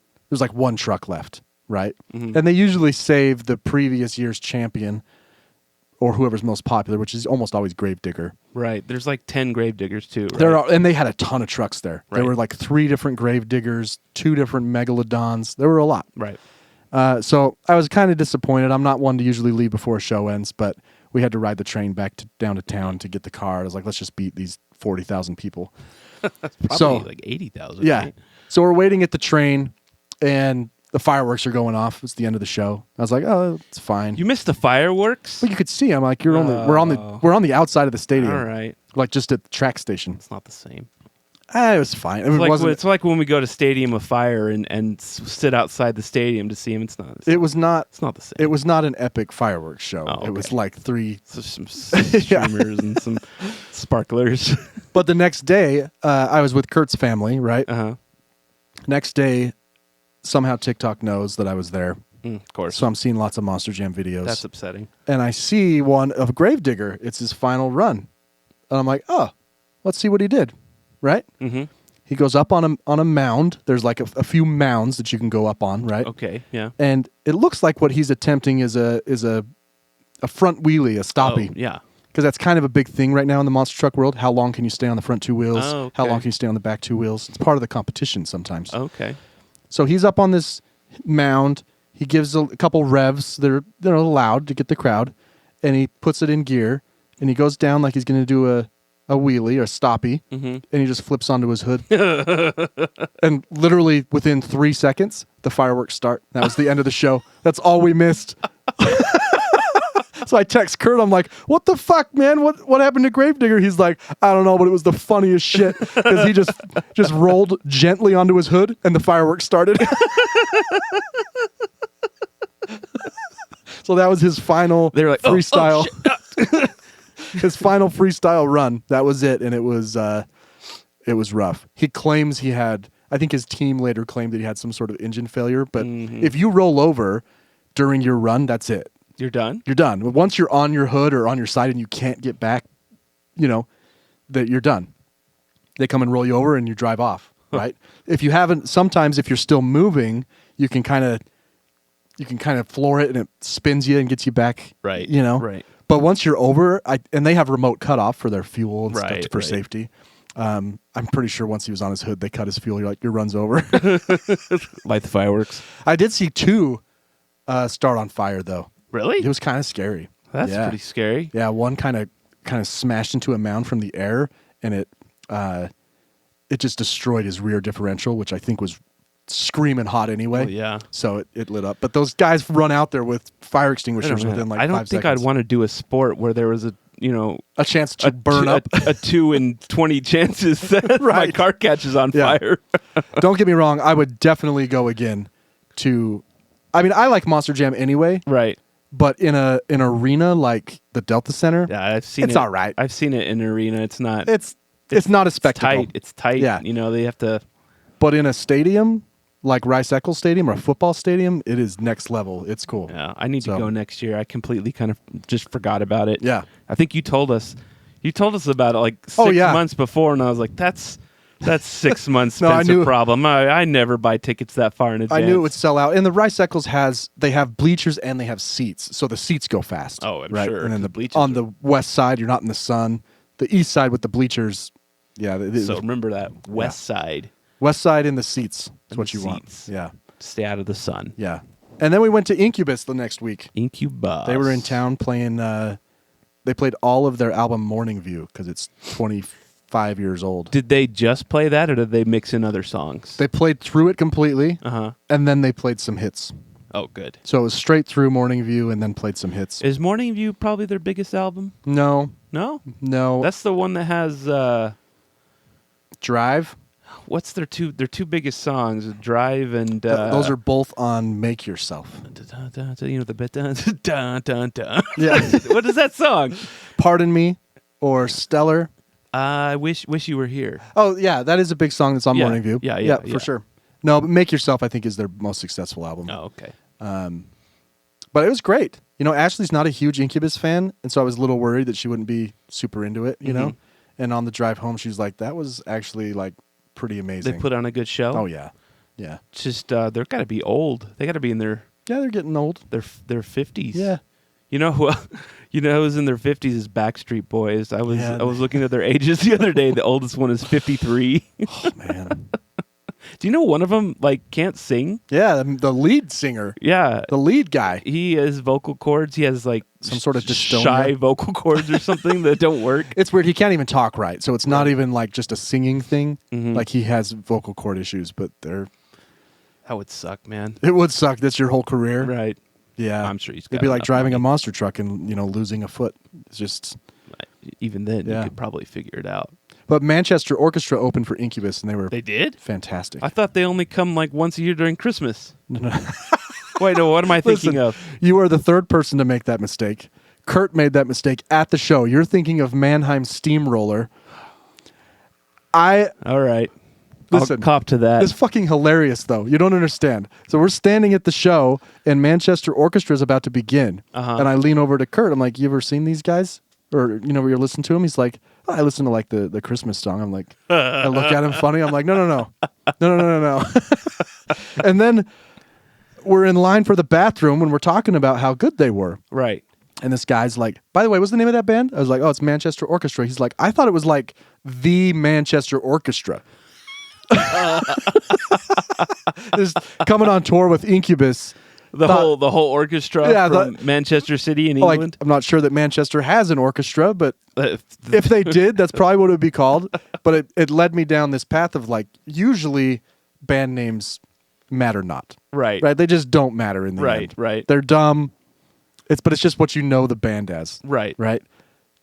truck left. Right? Mm-hmm. And they usually save the previous year's champion or whoever's most popular, which is almost always Gravedigger. Right. There's like 10 Gravediggers too, right? And they had a ton of trucks there. Right. There were like 3 different Gravediggers, 2 different Megalodons. There were a lot. Right. So I was kind of disappointed. I'm not one to usually leave before a show ends, but we had to ride the train back down to town to get the car. I was like, let's just beat these 40,000 people. Probably like 80,000. Yeah. Right? So we're waiting at the train, and the fireworks are going off. It's the end of the show. I was like, oh, it's fine. You missed the fireworks? But you could see. I'm like, we're on the outside of the stadium. All right. Like just at the track station. It's not the same. It was fine. I mean, It's like when we go to Stadium of Fire and sit outside the stadium to see him. It's not. It was not. It's not the same. It was not an epic fireworks show. Oh, okay. It was like 3. So some streamers and some sparklers. But the next day, I was with Kurt's family. Right. Next day, somehow TikTok knows that I was there. Of course. So I'm seeing lots of Monster Jam videos. That's upsetting. And I see one of Gravedigger. It's his final run. And I'm like, oh, let's see what he did. Right? Mm-hmm. He goes up on a mound. There's like a few mounds that you can go up on, right? Okay, yeah. And it looks like what he's attempting is a front wheelie, a stoppie. Oh, yeah. because that's kind of a big thing right now in the monster truck world. How long can you stay on the front two wheels? Oh, okay. How long can you stay on the back two wheels? It's part of the competition sometimes. Okay. So he's up on this mound. He gives a couple revs that are loud to get the crowd, and he puts it in gear, and he goes down like he's going to do a wheelie or a stoppie, and he just flips onto his hood. And literally within 3 seconds, the fireworks start. That was the end of the show. That's all we missed. So I text Kurt. I'm like, "What the fuck, man? What happened to Gravedigger?" He's like, "I don't know, but it was the funniest shit because he just rolled gently onto his hood and the fireworks started." So that was his final freestyle. His final freestyle run. That was it, and it was rough. He claims he had. I think his team later claimed that he had some sort of engine failure. But if you roll over during your run, that's it. You're done? You're done. Once you're on your hood or on your side and you can't get back, that you're done. They come and roll you over and you drive off, right? If you haven't, sometimes if you're still moving, you can kind of floor it and it spins you and gets you back, Right. Right. But once you're over, and they have remote cutoff for their fuel and stuff for right. safety. I'm pretty sure once he was on his hood, they cut his fuel. You're like, your run's over. Light the fireworks. I did see 2 start on fire though. Really? It was kind of scary. That's pretty scary. Yeah, one kind of smashed into a mound from the air, and it just destroyed his rear differential, which I think was screaming hot anyway. Oh, yeah. So it lit up. But those guys run out there with fire extinguishers within like 5 seconds. I don't think I'd want to do a sport where there was a chance to burn up. A 2 in 20 chances that my car catches on fire. Don't get me wrong. I would definitely go again to. I mean, I like Monster Jam anyway. Right. But in an arena like the Delta Center, Yeah, I've seen it. it's all right. I've seen it in an arena. It's not. It's not a spectacle. It's tight. Yeah. They have to. But in a stadium like Rice-Eccles Stadium or a football stadium, it is next level. It's cool. Yeah, I need to go next year. I completely kind of just forgot about it. Yeah. I think you told us about it like 6 months before, and I was like, that's 6 months expensive problem. I never buy tickets that far in advance. I knew it would sell out. And the Rice-Eccles they have bleachers and they have seats. So the seats go fast. Oh, I'm right? sure. And then the bleachers on the west side, you're not in the sun. The east side with the bleachers, so remember that west side. West side in the seats is what you seats. want. Yeah. Stay out of the sun. Yeah. And then we went to Incubus the next week. Incubus. They were in town playing, they played all of their album Morning View because it's 25 years old. Did they just play that, or did they mix in other songs? They played through it completely, and then they played some hits. Oh, good. So it was straight through Morning View and then played some hits. Is Morning View probably their biggest album? No. No? No. That's the one that has... Drive? What's their two biggest songs? Drive and... those are both on Make Yourself. The bit... Dun, dun, dun. Yeah. What is that song? Pardon Me or Stellar. I wish you were here. Oh, yeah. That is a big song that's on Morning View. Yeah, for sure. No, but Make Yourself, I think, is their most successful album. Oh, okay. But it was great. Ashley's not a huge Incubus fan, and so I was a little worried that she wouldn't be super into it, know? And on the drive home, she was like, that was actually, like, pretty amazing. They put on a good show? Oh, yeah. Yeah. It's just, they're got to be old. They got to be in their... Yeah, they're getting old. Their 50s. Yeah. Who's in their 50s is Backstreet Boys. I was looking at their ages the other day. The oldest one is 53. Oh, man. Do you know one of them can't sing? Yeah, the lead singer. Yeah, the lead guy. He has vocal cords. He has some sort of dystonia. Shy vocal cords or something that don't work. It's weird. He can't even talk right, so it's not even just a singing thing. Like he has vocal cord issues, but that would suck, man. It would suck. That's your whole career, right? Yeah, I'm sure he's. It'd be like driving a monster truck and losing a foot. It's just. Even then, you could probably figure it out. But Manchester Orchestra opened for Incubus, and they did fantastic. I thought they only come once a year during Christmas. No. Wait, no. What am I thinking of? You are the third person to make that mistake. Kurt made that mistake at the show. You're thinking of Mannheim Steamroller. All right. Listen, I'll cop to that. It's fucking hilarious, though. You don't understand. So we're standing at the show, and Manchester Orchestra is about to begin. And I lean over to Kurt. I'm like, you ever seen these guys? Or, where you're listening to him? He's like, oh, I listen to, the Christmas song. I'm like, I look at him funny. I'm like, no. And then we're in line for the bathroom when we're talking about how good they were. Right. And this guy's like, by the way, what's the name of that band? I was like, oh, it's Manchester Orchestra. He's like, I thought it was like the Manchester Orchestra. Just coming on tour with Incubus. The whole orchestra from Manchester City in England. Like, I'm not sure that Manchester has an orchestra, but if they did, that's probably what it would be called. But it led me down this path of like, usually band names matter not. Right. Right. They just don't matter in the end. Right. They're dumb. But it's just what you know the band as. Right. Right.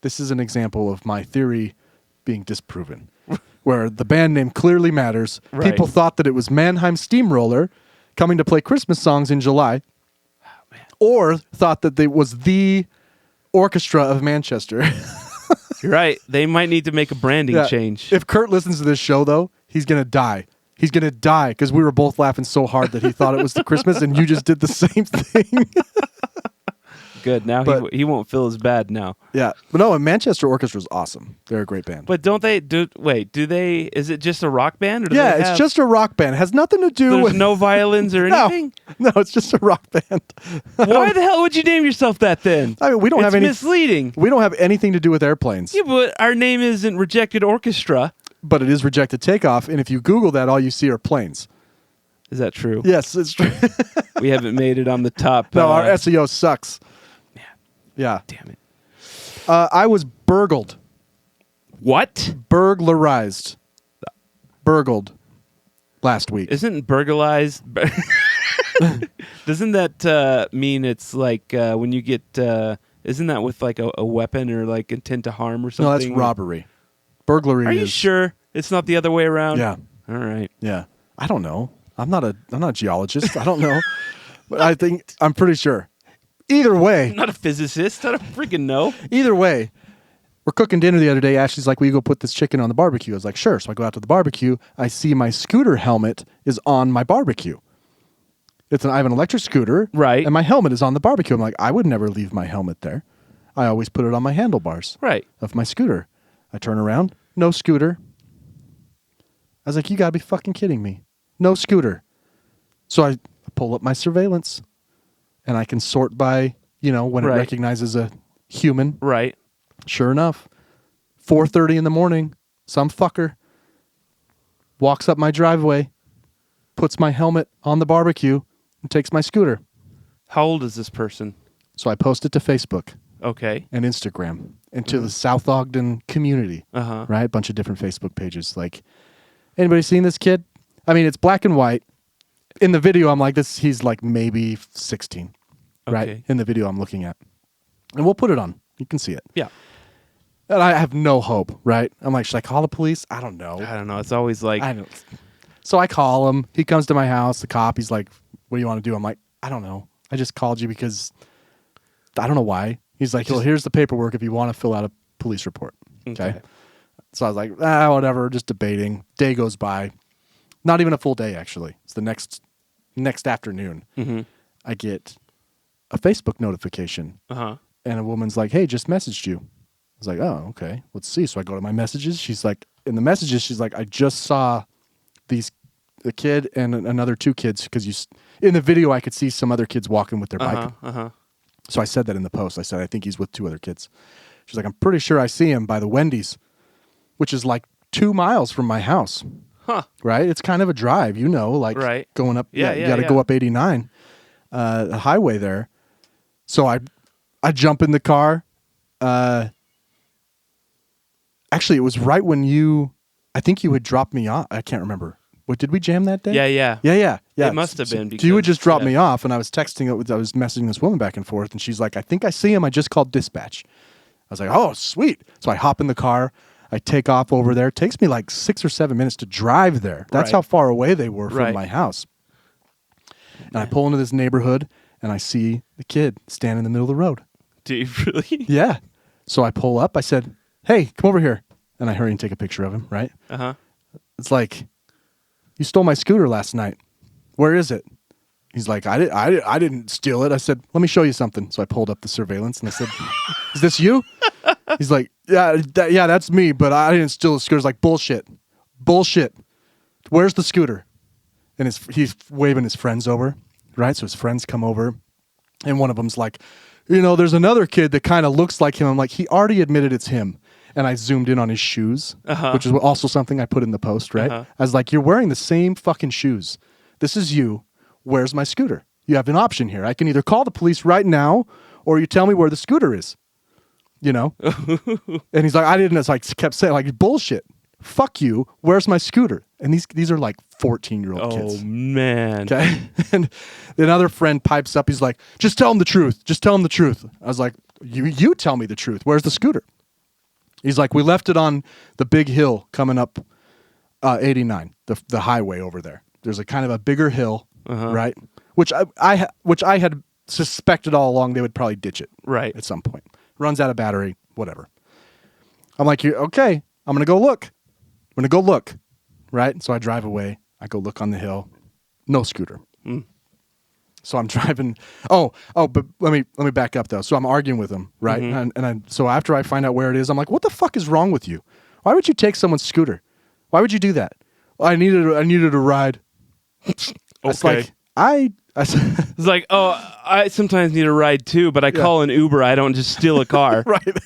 This is an example of my theory being disproven, where the band name clearly matters. Right. People thought that it was Mannheim Steamroller coming to play Christmas songs in July, or thought that it was the Orchestra of Manchester. You're right. They might need to make a branding change. If Kurt listens to this show, though, he's going to die. He's going to die because we were both laughing so hard that he thought it was the Christmas, and you just did the same thing. Good. Now he won't feel as bad now. Yeah. But no, Manchester Orchestra is awesome. They're a great band. But don't they do they is it just a rock band? Or do Yeah, they have, it's just a rock band. It has nothing to do there's with no violins or anything? No, it's just a rock band. Why the hell would you name yourself that then? I mean, we don't have any misleading. We don't have anything to do with airplanes. Yeah, but our name isn't Rejected Orchestra. But it is Rejected Takeoff, and if you Google that, all you see are planes. Is that true? Yes, it's true. We haven't made it on the top. No, our SEO sucks. Yeah. Damn it. I was burgled. What? Burglarized. Burgled last week. Isn't burglarized? Doesn't that mean it's like when you get? Isn't that with like a weapon or like intent to harm or something? No, that's robbery. Burglary. Are you sure it's not the other way around? Yeah. All right. Yeah. I don't know. I'm not a geologist. I don't know. But I'm pretty sure. Either way. I'm not a physicist. I don't freaking know. Either way. We're cooking dinner the other day. Ashley's like, will you go put this chicken on the barbecue? I was like, sure. So I go out to the barbecue. I see my scooter helmet is on my barbecue. I have an electric scooter. Right. And my helmet is on the barbecue. I'm like, I would never leave my helmet there. I always put it on my handlebars. Right. Of my scooter. I turn around. No scooter. I was like, you got to be fucking kidding me. No scooter. So I pull up my surveillance. And I can sort by, when it recognizes a human. Right. Sure enough, 4:30 in the morning, some fucker walks up my driveway, puts my helmet on the barbecue, and takes my scooter. How old is this person? So I post it to Facebook. Okay. And Instagram. And to the South Ogden community. Uh-huh. Right? A bunch of different Facebook pages. Like, anybody seen this kid? I mean, it's black and white. In the video, I'm like, he's like maybe 16, right? Okay. In the video I'm looking at. And we'll put it on. You can see it. Yeah. And I have no hope, right? I'm like, should I call the police? I don't know. It's always like... I don't. So I call him. He comes to my house. The cop, he's like, what do you want to do? I'm like, I don't know. I just called you because I don't know why. He's like, well, here's the paperwork if you want to fill out a police report. Okay. So I was like, whatever, just debating. Day goes by. Not even a full day, actually. It's the next afternoon. Mm-hmm. I get a Facebook notification. Uh-huh. And a woman's like, hey, just messaged you. I was like, oh, okay. Let's see. So I go to my messages. She's like, in the messages, she's like, I just saw a kid and another two kids. Because in the video, I could see some other kids walking with their bike. Uh-huh. So I said that in the post. I said, I think he's with two other kids. She's like, I'm pretty sure I see him by the Wendy's, which is like 2 miles from my house. Huh. Right? It's kind of a drive, like going up. You got to go up 89, the highway there. So I jump in the car. Actually, it was right when I think you had dropped me off. I can't remember. What, did we jam that day? Yeah. Yeah. It must have been. Because you had just dropped me off, and I was messaging this woman back and forth, and she's like, I think I see him. I just called dispatch. I was like, oh, sweet. So I hop in the car. I take off over there. It takes me like 6 or 7 minutes to drive there. That's how far away they were from my house. And I pull into this neighborhood, and I see the kid standing in the middle of the road. Do you really? Yeah. So I pull up. I said, hey, come over here. And I hurry and take a picture of him, right? Uh-huh. It's like, you stole my scooter last night. Where is it? He's like, I didn't steal it. I said, let me show you something. So I pulled up the surveillance, and I said, is this you? He's like, yeah, that's me, but I didn't steal the scooter. It's like, bullshit. Where's the scooter? And he's waving his friends over, right? So his friends come over, and one of them's like, there's another kid that kind of looks like him. I'm like, he already admitted it's him. And I zoomed in on his shoes, which is also something I put in the post, right? I was like, you're wearing the same fucking shoes. This is you. Where's my scooter? You have an option here. I can either call the police right now or you tell me where the scooter is. And he's like, I didn't. It's like, kept saying, like, bullshit. Fuck you. Where's my scooter? And these are like 14-year-old kids. Oh, man. Okay. And another friend pipes up. He's like, just tell him the truth. Just tell him the truth. I was like, you tell me the truth. Where's the scooter? He's like, we left it on the big hill coming up 89, the highway over there. There's a kind of a bigger hill, right? Which I had suspected all along they would probably ditch it, right, at some point. Runs out of battery, whatever. I'm like, okay, I'm gonna go look. Right? So I drive away. I go look on the hill. No scooter. So I'm driving. But let me back up though. So I'm arguing with him, right? So after I find out where it is, I'm like, what the fuck is wrong with you? Why would you take someone's scooter? Why would you do that? Well, I needed a ride. It's like it's like, I sometimes need a ride too, but I call an Uber. I don't just steal a car. Right.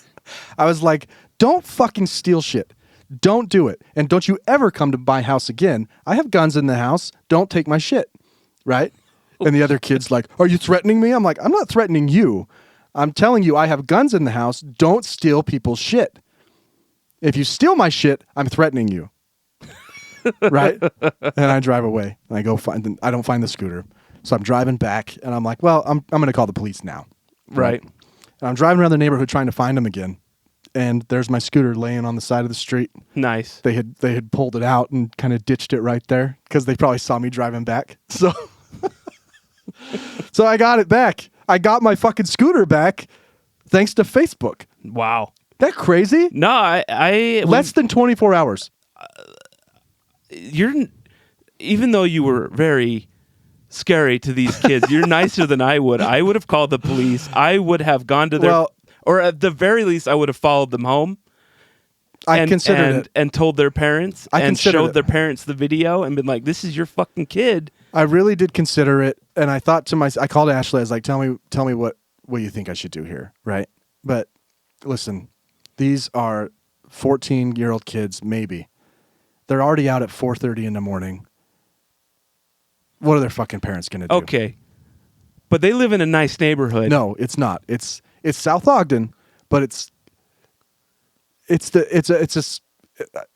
I was like, don't fucking steal shit. Don't do it. And don't you ever come to my house again. I have guns in the house. Don't take my shit. Right? And the other kid's like, are you threatening me? I'm like, I'm not threatening you. I'm telling you I have guns in the house. Don't steal people's shit. If you steal my shit, I'm threatening you. Right? And I drive away. And I go I don't find the scooter. So I'm driving back and I'm like, well, I'm going to call the police now. Right. And I'm driving around the neighborhood trying to find him again. And there's my scooter laying on the side of the street. Nice. They had pulled it out and kind of ditched it right there because they probably saw me driving back. So I got it back. I got my fucking scooter back thanks to Facebook. Wow. That crazy? No, I less than 24 hours. Even though you were very scary to these kids, you're nicer than I would. I would have called the police. I would have gone to their, or at the very least, I would have followed them home. And told their parents and showed their parents the video and been like, this is your fucking kid. I really did consider it. And I thought to myself, I called Ashley. I was like, tell me what you think I should do here. Right. But listen, these are 14-year-old kids. Maybe they're already out at 4:30 in the morning. What are their fucking parents going to do? Okay. But they live in a nice neighborhood. No, it's not. It's South Ogden, but I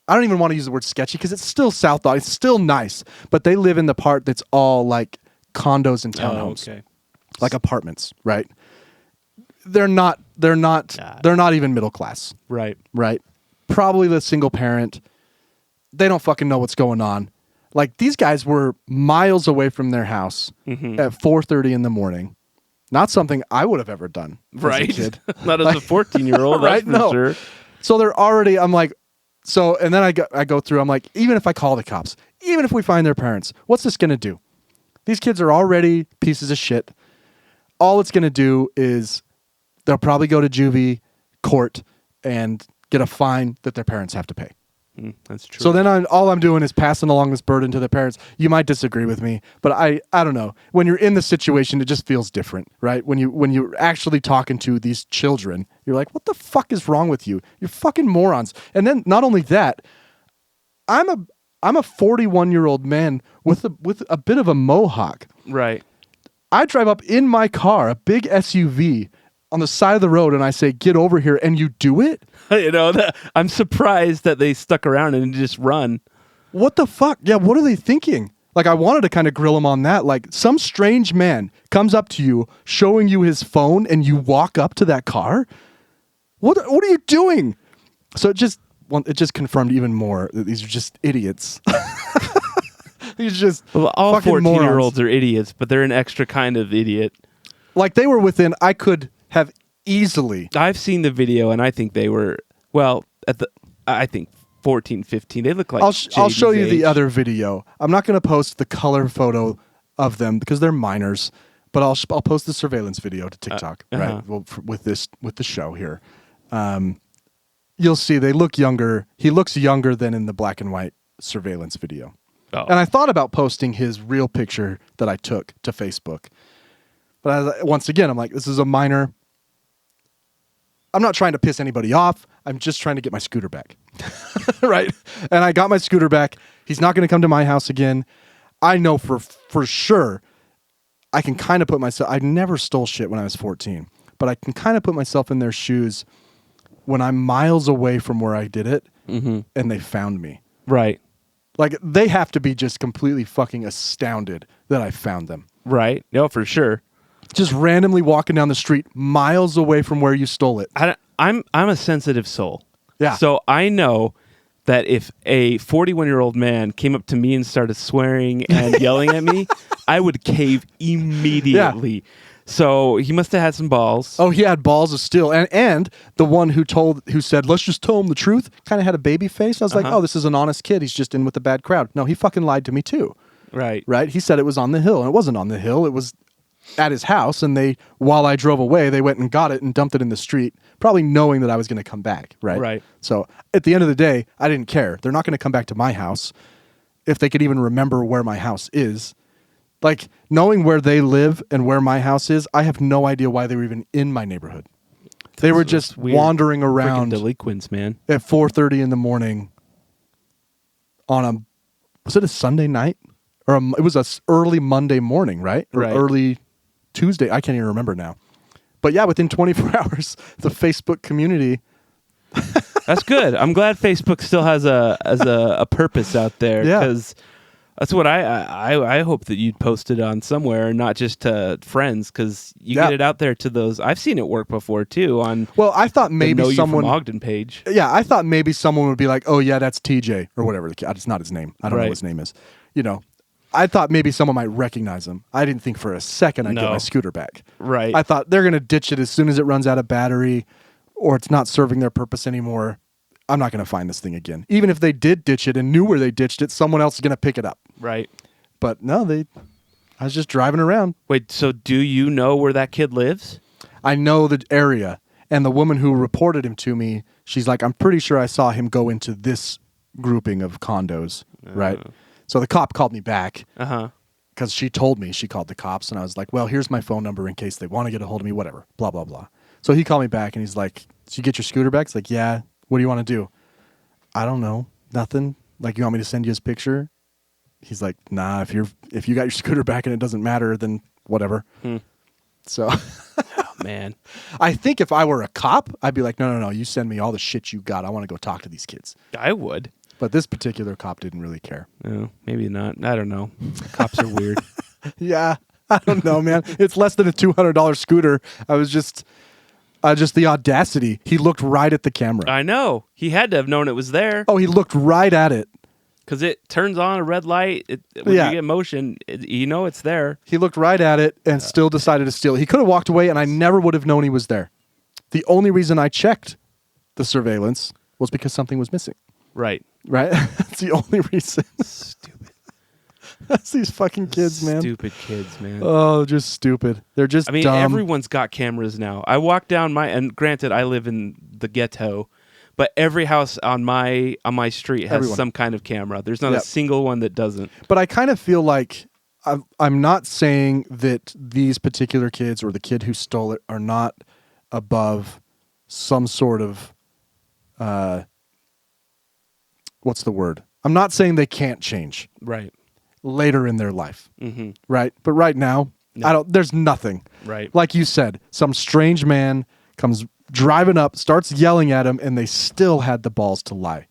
don't even want to use the word sketchy because it's still South Ogden. It's still nice, but they live in the part that's all like condos and townhomes, like apartments, right? They're not even middle class, right? Probably the single parent. They don't fucking know what's going on. Like these guys were miles away from their house at 4:30 in the morning. Not something I would have ever done, right? As a kid. Not as a 14-year-old, right? That's for sure. So they're already. I'm like, and then I go through. I'm like, even if I call the cops, even if we find their parents, what's this gonna do? These kids are already pieces of shit. All it's gonna do is they'll probably go to juvie court and get a fine that their parents have to pay. That's true. So then all I'm doing is passing along this burden to the parents. You might disagree with me, but I don't know. When you're in the situation, it just feels different, right? When you're actually talking to these children, you're like, what the fuck is wrong with you? You're fucking morons. And then not only that, I'm a 41-year-old man with a bit of a mohawk. Right. I drive up in my car, a big SUV, on the side of the road, and I say, get over here, and you do it? I'm surprised that they stuck around and just run. What the fuck? Yeah, what are they thinking? Like, I wanted to kind of grill them on that. Like, some strange man comes up to you, showing you his phone, and you walk up to that car? What are you doing? So it just confirmed even more that these are just idiots. These just all fucking 14-year-olds are idiots, but they're an extra kind of idiot. Like, they were within, I could have easily. I've seen the video, and I think they were, I think 14, 15. They look like I'll show you the other video. I'm not going to post the color photo of them because they're minors, but I'll post the surveillance video to TikTok, right? Well, with the show here. You'll see they look younger. He looks younger than in the black and white surveillance video. Oh. And I thought about posting his real picture that I took to Facebook. But once again, I'm like, this is a minor. I'm not trying to piss anybody off. I'm just trying to get my scooter back. Right? And I got my scooter back. He's not going to come to my house again. I know for sure I can kind of put myself, I never stole shit when I was 14, but I can kind of put myself in their shoes when I'm miles away from where I did it and they found me. Right. Like, they have to be just completely fucking astounded that I found them. Right. No, for sure. Just randomly walking down the street miles away from where you stole it. I'm a sensitive soul. Yeah. So I know that if a 41-year-old man came up to me and started swearing and yelling at me, I would cave immediately. Yeah. So he must have had some balls. Oh, he had balls of steel. And the one who said, let's just tell him the truth, kind of had a baby face. I was like, oh, this is an honest kid. He's just in with a bad crowd. No, he fucking lied to me too. Right. Right? He said it was on the hill, and it wasn't on the hill. It was at his house, and while I drove away, they went and got it and dumped it in the street, probably knowing that I was going to come back, right? Right. So at the end of the day, I didn't care. They're not going to come back to my house if they could even remember where my house is. Like, knowing where they live and where my house is, I have no idea why they were even in my neighborhood. They were just wandering around. Freaking delinquents, man. At 4:30 in the morning on was it a Sunday night? Or it was a early Monday morning, right? Or early Tuesday. I can't even remember now. But yeah, within 24 hours, the Facebook community. That's good. I'm glad Facebook still has a purpose out there. Yeah. Because that's what I hope that you'd post it on somewhere, not just to friends, because you get it out there to those. I've seen it work before too. Well, I thought maybe someone Ogden page. Yeah, I thought maybe someone would be like, "Oh yeah, that's TJ or whatever." It's not his name. I don't know what his name is. You know, I thought maybe someone might recognize him. I didn't think for a second I'd get my scooter back. Right. I thought they're gonna ditch it as soon as it runs out of battery, or it's not serving their purpose anymore. I'm not going to find this thing again. Even if they did ditch it and knew where they ditched it, someone else is going to pick it up. Right. But no, I was just driving around. Wait, so do you know where that kid lives? I know the area. And the woman who reported him to me, she's like, I'm pretty sure I saw him go into this grouping of condos, right? So the cop called me back. Because she told me, she called the cops. And I was like, well, here's my phone number in case they want to get a hold of me, whatever, blah, blah, blah. So he called me back and he's like, did you get your scooter back? It's like, yeah. What do you want to do? I don't know. Nothing. Like, you want me to send you his picture? He's like, nah, if you got your scooter back and it doesn't matter, then whatever. So oh, man. I think if I were a cop, I'd be like, no, you send me all the shit you got. I want to go talk to these kids. I would. But this particular cop didn't really care. No, maybe not. I don't know. Cops are weird. Yeah. I don't know, man. It's less than a $200 scooter. I was just the audacity. He looked right at the camera. I know. He had to have known it was there. Oh, he looked right at it. Because it turns on a red light. When you get motion, you know it's there. He looked right at it and still decided to steal it. He could have walked away and I never would have known he was there. The only reason I checked the surveillance was because something was missing. Right. Right? That's the only reason. Stupid. That's these fucking kids, man. Stupid kids, man. Oh, just stupid. They're just dumb. Everyone's got cameras now. I walk down and granted, I live in the ghetto, but every house on my street has some kind of camera. There's not a single one that doesn't. But I kind of feel like I'm not saying that these particular kids or the kid who stole it are not above some sort of, what's the word? I'm not saying they can't change. Right. Later in their life, right? But right now, there's nothing. Right. Like you said, some strange man comes driving up, starts yelling at him, and they still had the balls to lie.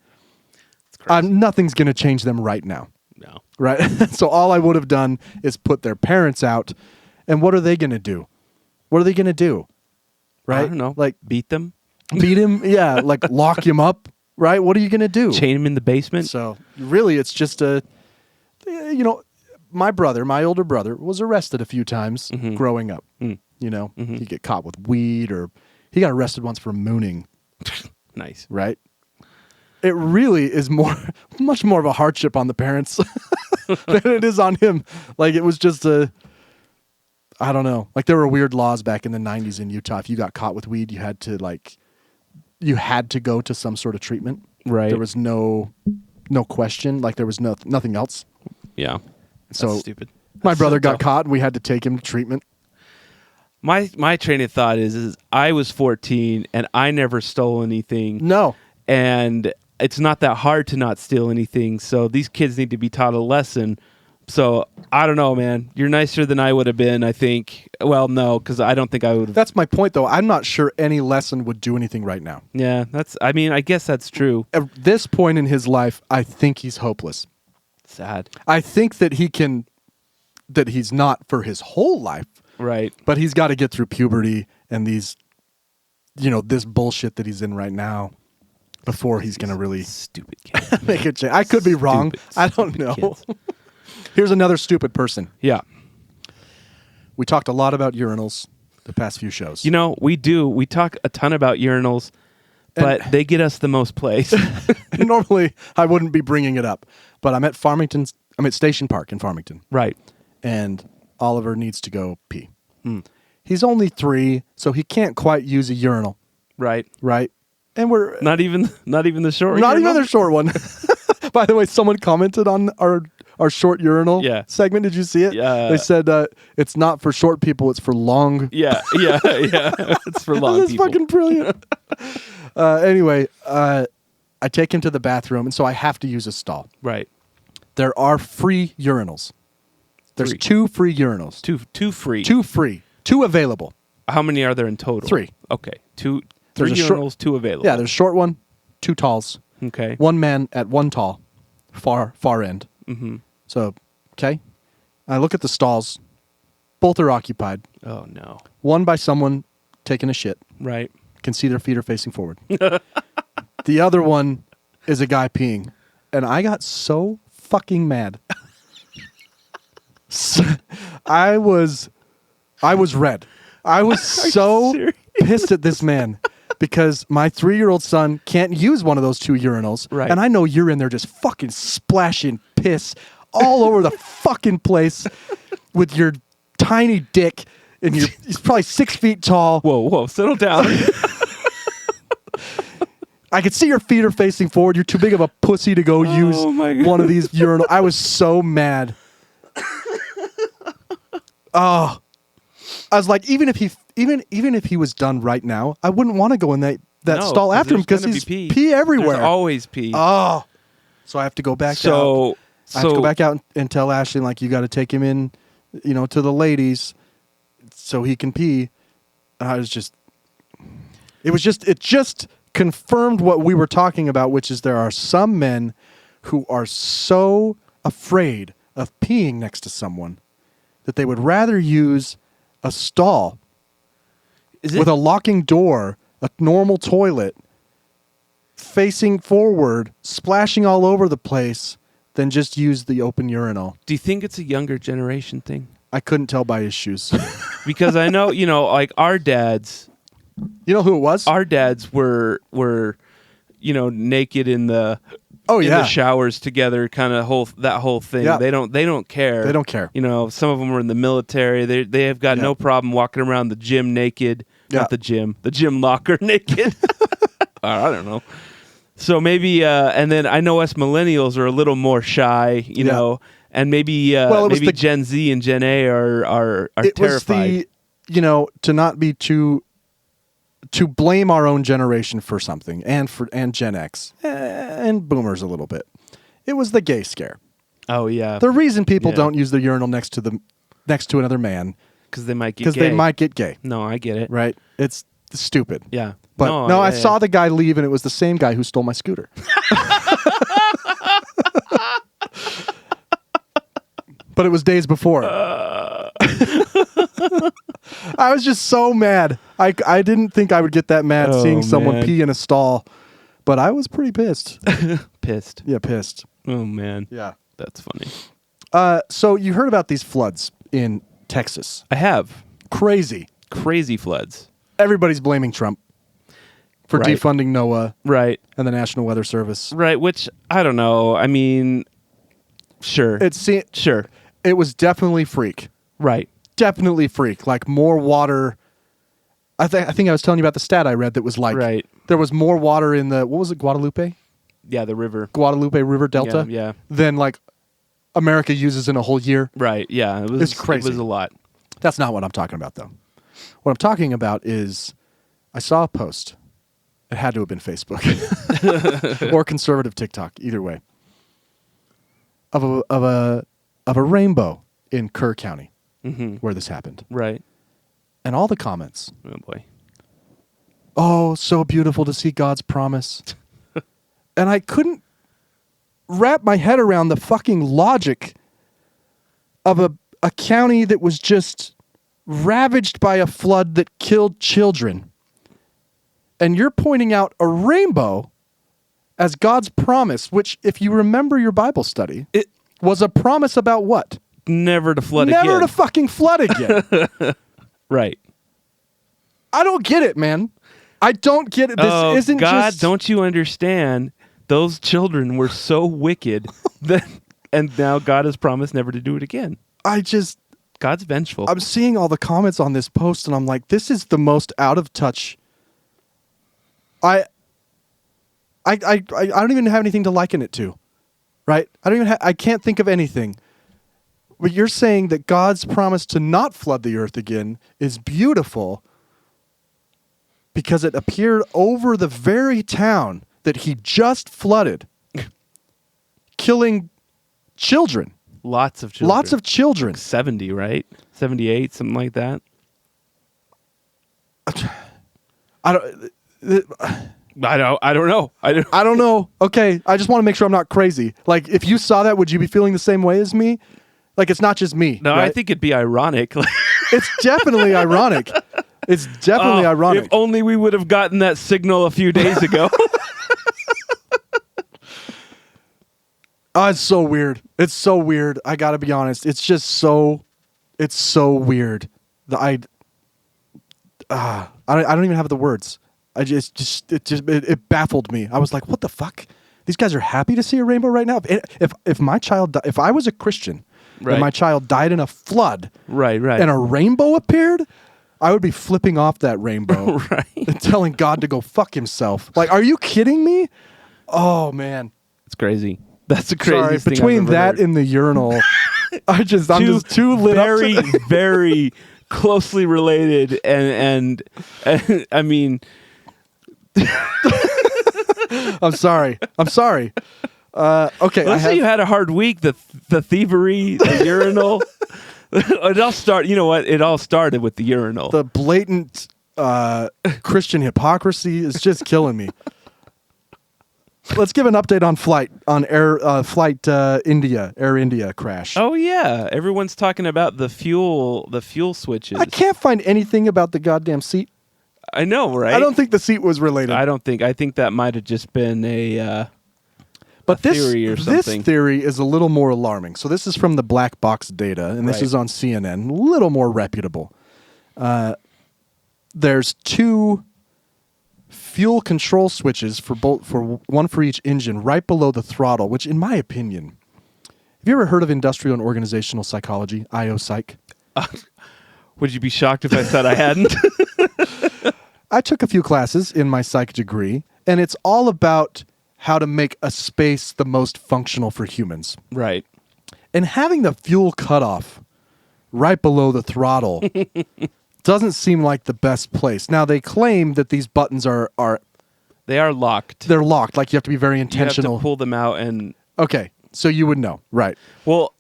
Nothing's going to change them right now. No. Right? So all I would have done is put their parents out, and what are they going to do? What are they going to do? Right? I don't know. Like, beat them? Beat him? Yeah, like lock him up, right? What are you going to do? Chain him in the basement? So really, it's just my older brother was arrested a few times growing up. He'd get caught with weed, or he got arrested once for mooning. Nice. Right? It really is much more of a hardship on the parents than it is on him. Like, it was just I don't know. Like, there were weird laws back in the 90s in Utah. If you got caught with weed, you had to go to some sort of treatment. Right. There was no question. Like, there was nothing else. Yeah. So That's stupid. My brother got caught and we had to take him to treatment. My train of thought is I was 14 and I never stole anything. No. And it's not that hard to not steal anything. So these kids need to be taught a lesson. So I don't know, man. You're nicer than I would have been, I think. Well, no, because I don't think I would have. That's my point, though. I'm not sure any lesson would do anything right now. Yeah, I guess that's true. At this point in his life, I think he's hopeless. Sad. I think that he's not for his whole life. Right. But he's got to get through puberty and these, this bullshit that he's in right now before he's going to really Stupid kid. make a change. I could be wrong. I don't know. Kids. Here's another stupid person. Yeah. We talked a lot about urinals the past few shows. We do. We talk a ton about urinals, but they get us the most plays. Normally, I wouldn't be bringing it up, but I'm at Station Park in Farmington. Right. And Oliver needs to go pee. He's only 3, so he can't quite use a urinal. Right. Right. And we're not even the short. Not urinal? even the short one. By the way, someone commented on our short urinal segment. Did you see it? Yeah. They said it's not for short people, it's for long. Yeah. It's for long That's people. fucking brilliant. Anyway, I take him to the bathroom, and so I have to use a stall. Right. There are free urinals. There's 2 free urinals. Two free. 2 free. 2 available. How many are there in total? 3. Okay. 3 There's a urinals, 2 available. Yeah, there's a short one, 2 talls. Okay. 1 man at 1 tall, far end. Mm-hmm. So, okay. I look at the stalls. Both are occupied. Oh, no. One by someone taking a shit. Right. Can see their feet are facing forward. The other one is a guy peeing. And I got so fucking mad. I was red. I was so pissed at this man because my 3-year-old son can't use one of those 2 urinals. Right. And I know you're in there just fucking splashing piss all over the fucking place with your tiny dick. And he's probably 6 feet tall. Whoa, settle down. I could see your feet are facing forward. You're too big of a pussy to go use one of these urinals. I was so mad. Oh, I was like, even if he was done right now, I wouldn't want to go in that stall after him because he's pee everywhere. There's always pee. Oh, so I have to go back out. I have to go back out and tell Ashley, like, you got to take him in, to the ladies so he can pee. And it just confirmed what we were talking about, which is there are some men who are so afraid of peeing next to someone that they would rather use a stall with a locking door, a normal toilet, facing forward, splashing all over the place, than just use the open urinal. Do you think it's a younger generation thing? I couldn't tell by his shoes. Because I know, like our dads. You know who it was? Our dads were naked in the the showers together, kind of that whole thing. Yeah. They don't care. They don't care. Some of them were in the military. They have got no problem walking around the gym naked. Yeah. Not the gym locker naked. I don't know. So maybe, and then I know us millennials are a little more shy, you know, and maybe maybe Gen Z and Gen A are terrified. It was to not be to blame our own generation for something, and Gen X and Boomers a little bit. It was the gay scare. Oh yeah. The reason people don't use the urinal next to another man because they might get gay. No, I get it. Right? It's stupid. Yeah. But I saw the guy leave, and it was the same guy who stole my scooter. But it was days before. I was just so mad. I didn't think I would get that mad seeing someone pee in a stall, but I was pretty pissed. Pissed. Yeah, pissed. Oh man. Yeah, that's funny. So you heard about these floods in Texas? I have. Crazy floods. Everybody's blaming Trump for defunding NOAA, right, and the National Weather Service, right. Which I don't know. I mean, sure. Sure. It was definitely freak. Right. Definitely freak. Like more water. I think I was telling you about the stat I read that was like there was more water in the, what was it, Guadalupe? Yeah, the river. Guadalupe River Delta. Yeah. Than like America uses in a whole year. Right. Yeah. It's crazy. It was a lot. That's not what I'm talking about though. What I'm talking about is I saw a post. It had to have been Facebook or conservative TikTok, either way. Of a rainbow in Kerr County, where this happened. Right. And all the comments. Oh boy. Oh, so beautiful to see God's promise. And I couldn't wrap my head around the fucking logic of a county that was just ravaged by a flood that killed children. And you're pointing out a rainbow as God's promise, which, if you remember your Bible study, it was a promise about what? Never to flood again. Never to fucking flood again. Right. I don't get it, man. I don't get it. This isn't God, just... don't you understand? Those children were so wicked that, and now God has promised never to do it again. God's vengeful. I'm seeing all the comments on this post, and I'm like, this is the most out of touch. I don't even have anything to liken it to, right? I can't think of anything. But you're saying that God's promise to not flood the earth again is beautiful because it appeared over the very town that he just flooded, killing children. Lots of children. Lots of children. 70, right? 78, something like that. I don't know. I don't know. Okay, I just want to make sure I'm not crazy. Like, if you saw that, would you be feeling the same way as me? Like, it's not just me. No, right? I think it'd be ironic. It's definitely ironic. It's definitely ironic. If only we would have gotten that signal a few days ago. Oh, it's so weird. It's so weird. I gotta be honest. It's just so. It's so weird. I don't even have the words. It baffled me. I was like, what the fuck? These guys are happy to see a rainbow right now. If my child, if I was a Christian, right, and my child died in a flood, right, and a rainbow appeared, I would be flipping off that rainbow, right, and telling God to go fuck himself. Like, are you kidding me? Oh man, it's crazy. That's the craziest thing between I've ever that heard. and the urinal, I'm just too lit very, up. very closely related, and I mean, I'm sorry. Okay, let's say you had a hard week. The thievery, the urinal. It all start. You know what? It all started with the urinal. The blatant Christian hypocrisy is just killing me. Let's give an update on Air India crash. Oh yeah, everyone's talking about the fuel switches. I can't find anything about the goddamn seat. I know, right? I don't think the seat was related. I think that might have just been a theory or something. This theory is a little more alarming. So this is from the black box data, and this Right. is on CNN. A little more reputable. There's 2 fuel control switches for one for each engine right below the throttle, which in my opinion, have you ever heard of industrial and organizational psychology, IO-Psych? Would you be shocked if I said I hadn't? I took a few classes in my psych degree, and it's all about how to make a space the most functional for humans. Right. And having the fuel cutoff right below the throttle doesn't seem like the best place. Now, they claim that these buttons are They are locked. they're locked. Like, you have to be very intentional. You have to pull them out and... Okay, so you would know. Right. Well,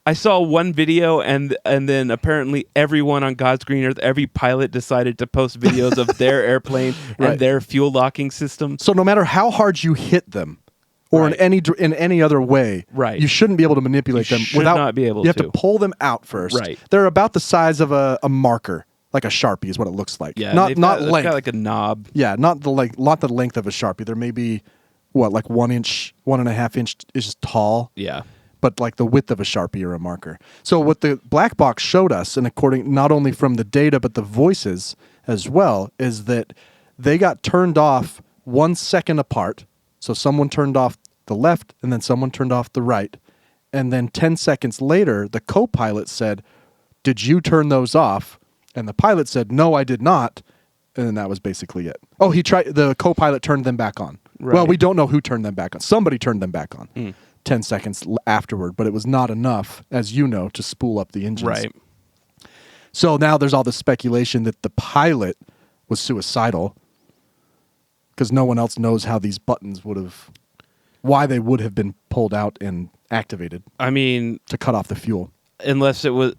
I saw one video, and then apparently everyone on God's green earth, every pilot decided to post videos of their airplane Right. and their fuel locking system. So no matter how hard you hit them, or Right. in any other way, Right. you shouldn't be able to manipulate them should without. not be able You have to. to pull them out first. Right. They're about the size of a marker, like a Sharpie is what it looks like. Yeah, not they've length. got like a knob. Yeah, not the length of a Sharpie. There may be like 1 inch, 1.5 inch is tall. Yeah. But like the width of a Sharpie or a marker. So what the black box showed us, and according not only from the data but the voices as well, is that they got turned off 1 second apart. So someone turned off the left, and then someone turned off the right, and then 10 seconds later, the co-pilot said, "Did you turn those off?" And the pilot said, "No, I did not." And then that was basically it. Oh, the co-pilot turned them back on. Right. Well, we don't know who turned them back on. Somebody turned them back on 10 seconds afterward, but it was not enough, as you know, to spool up the engines. Right. So now there's all this speculation that the pilot was suicidal because no one else knows how these buttons why they would have been pulled out and activated. I mean, to cut off the fuel. Unless it was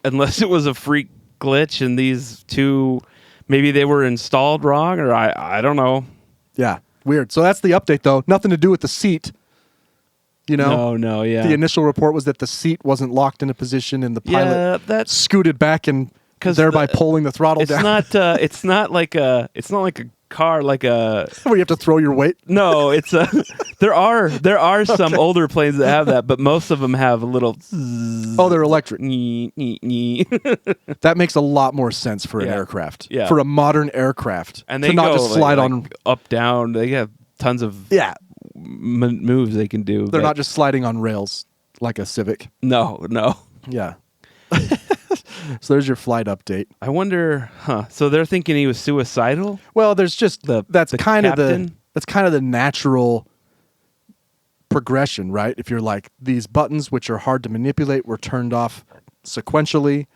a freak glitch and these two, maybe they were installed wrong, or I don't know. Yeah, weird. So that's the update, though. Nothing to do with the seat. No, yeah. The initial report was that the seat wasn't locked into position and the pilot scooted back and thereby pulling the throttle down. It's not like a car, like a where you have to throw your weight. No, it's a. There are some older planes that have that, but most of them have a little. Oh, they're electric. That makes a lot more sense for an aircraft. Yeah, for a modern aircraft, and they to not go just slide on up, down. They have tons of moves they can do. They're not just sliding on rails like a Civic. No. Yeah. So there's your flight update. I wonder, so they're thinking he was suicidal? Well, there's just that's kind of the natural progression, right? If you're like, these buttons which are hard to manipulate were turned off sequentially.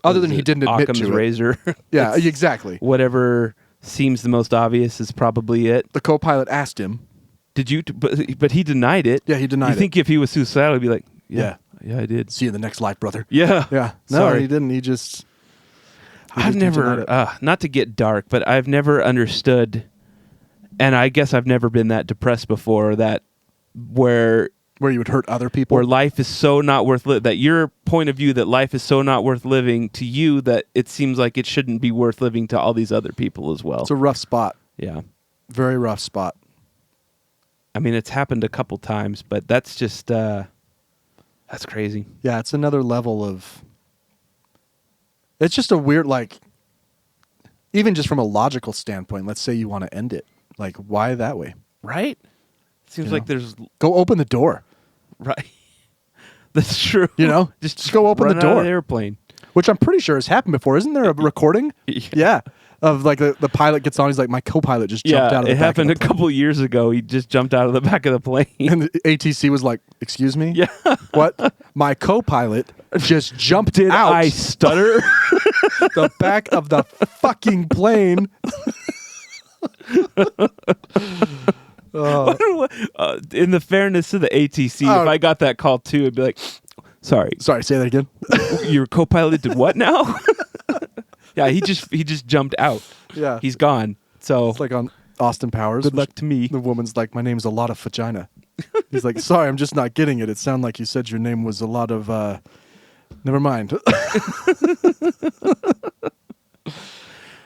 Other than he didn't admit Occam's to razor. Yeah, exactly. Whatever seems the most obvious is probably it. The co-pilot asked him, "Did you?" But he denied it. Yeah, he denied it. You think if he was suicidal, he'd be like, "Yeah, I did. See you in the next life, brother." Yeah. No, Sorry. he didn't. He just. I've never, not to get dark, but I've never understood, and I guess I've never been that depressed before. Where you would hurt other people, where life is so not worth living. That your point of view that life is so not worth living to you that it seems like it shouldn't be worth living to all these other people as well. It's a rough spot. Yeah, very rough spot. I mean, it's happened a couple times, but that's just that's crazy. Yeah, it's another level of. It's just a weird, like, even just from a logical standpoint, let's say you want to end it. Like, why that way? Right? Seems like there's... Go open the door. Right. That's true. Just go open the door. Out of the airplane. Which I'm pretty sure has happened before. Isn't there a recording? Yeah. Of like the pilot gets on, he's like, my co-pilot just jumped out of the back. It happened a couple years ago. He just jumped out of the back of the plane. And the ATC was like, excuse me? Yeah. What? My co-pilot just jumped Did out. I stutter? The back of the fucking plane. In the fairness to the ATC, if I got that call too, I'd be like, sorry, say that again. Your co-pilot did what now? Yeah, he just jumped out. Yeah. He's gone. So it's like on Austin Powers. Good luck to me. The woman's like, my name's a lot of vagina. He's like, sorry, I'm just not getting it. It sounded like you said your name was a lot of never mind.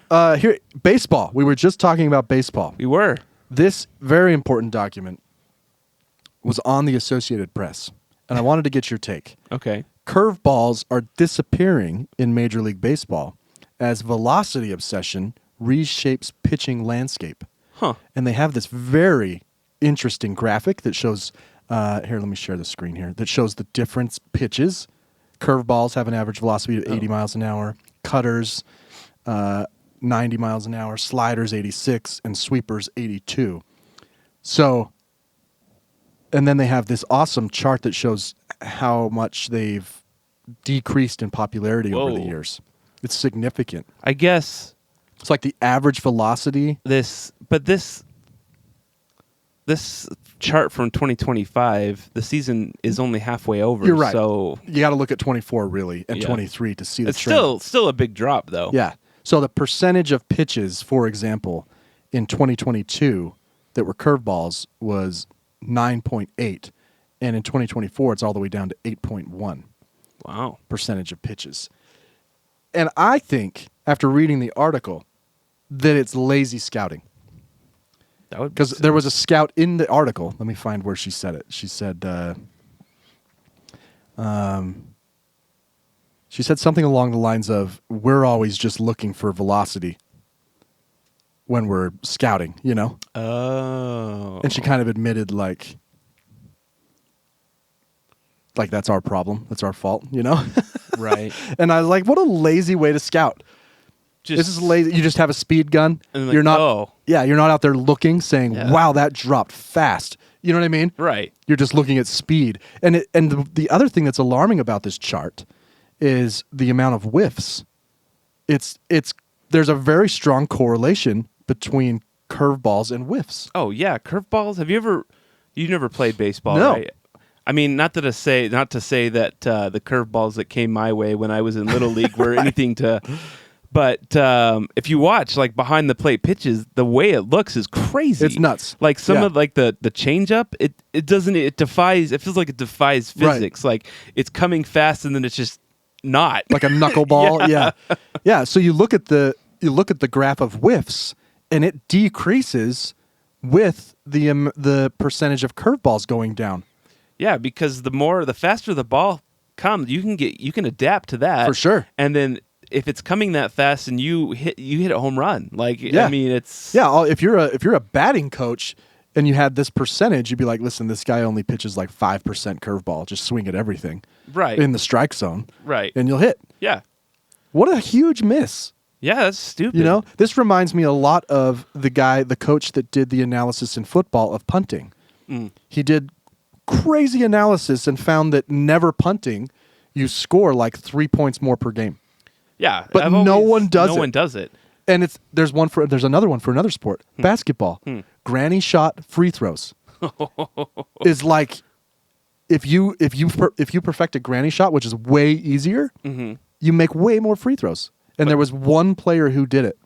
Here, baseball. We were just talking about baseball. We were. This very important document was on the Associated Press, and I wanted to get your take. Okay. Curveballs are disappearing in Major League Baseball as velocity obsession reshapes pitching landscape. Huh. And they have this very interesting graphic that shows, here, let me share the screen here, that shows the different pitches. Curveballs have an average velocity of 80 miles an hour. Cutters, 90 miles an hour. Sliders, 86. And sweepers, 82. So, and then they have this awesome chart that shows how much they've decreased in popularity over the years. It's significant. I guess it's like the average velocity. This chart from 2025, the season is only halfway over. You're right. So you got to look at 24 really and 23 to see the trend. It's still a big drop though. Yeah. So the percentage of pitches, for example, in 2022 that were curveballs was 9.8, and in 2024 it's all the way down to 8.1. Wow. Percentage of pitches. And I think, after reading the article, that it's lazy scouting. Because there was a scout in the article. Let me find where she said it. She said, something along the lines of, we're always just looking for velocity when we're scouting, you know? Oh. And she kind of admitted, like that's our problem. That's our fault, you know? Right. And I was like, what a lazy way to scout. This is lazy. You just have a speed gun. And You're not. Yeah, you're not out there looking, saying, "Wow, that dropped fast." You know what I mean? Right. You're just looking at speed. And the other thing that's alarming about this chart is the amount of whiffs. There's a very strong correlation between curveballs and whiffs. Oh yeah, curveballs. You never played baseball, No. right? I mean, not to say that the curveballs that came my way when I was in Little League were anything to. But if you watch like behind the plate pitches, the way it looks is crazy. It's nuts. Like some Yeah. of like the changeup, it feels like it defies physics. Like it's coming fast and then it's just not Like a knuckleball. Yeah. Yeah. So you look at the graph of whiffs, and it decreases with the percentage of curveballs going down. Yeah, because the faster the ball comes, you can adapt to that For sure. And then if it's coming that fast and you hit a home run, like Yeah. I mean, it's If you're a batting coach and you had this percentage, you'd be like, listen, this guy only pitches like 5% curveball, just swing at everything, right in the strike zone, right, and you'll hit. yeah, What a huge miss! yeah, that's stupid. You know, this reminds me a lot of the coach that did the analysis in football of punting. He did crazy analysis and found that never punting, you score like 3 points more per game. Yeah, But no one does No it. one does it. And there's another one for another sport, basketball. Granny shot free throws is like if you perfect a granny shot, which is way easier, you make way more free throws. And there was one player who did it.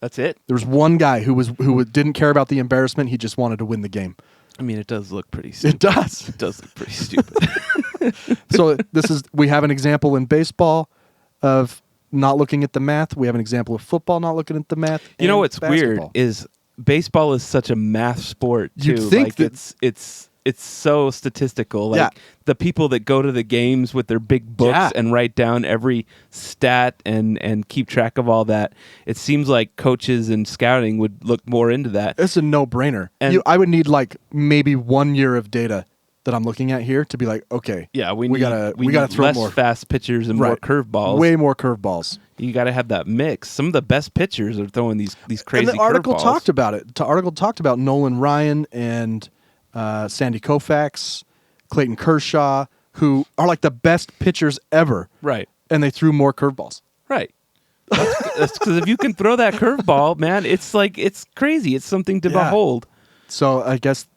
That's it. There was one guy who didn't care about the embarrassment. He just wanted to win the game. I mean, it does look pretty stupid. It does. It does look pretty stupid. So we have an example in baseball of not looking at the math. We have an example of football not looking at the math. You know and what's weird basketball. is baseball is such a math sport too. You'd think like that- it's so statistical. Like Yeah. the people that go to the games with their big books Yeah. and write down every stat and keep track of all that. It seems like coaches and scouting would look more into that. It's a no-brainer. And- I would need like maybe 1 year of data that I'm looking at here to be like, okay, Yeah, we gotta need throw less more fast pitchers and more Right. curveballs. way more curveballs. You got to have that mix. Some of the best pitchers are throwing these crazy And the article curveballs. talked about it. The article talked about Nolan Ryan and Sandy Koufax, Clayton Kershaw, who are like the best pitchers ever, Right. and they threw more curveballs. Right. That's because if you can throw that curveball, man, it's like it's crazy. It's something to Yeah. behold. So I guess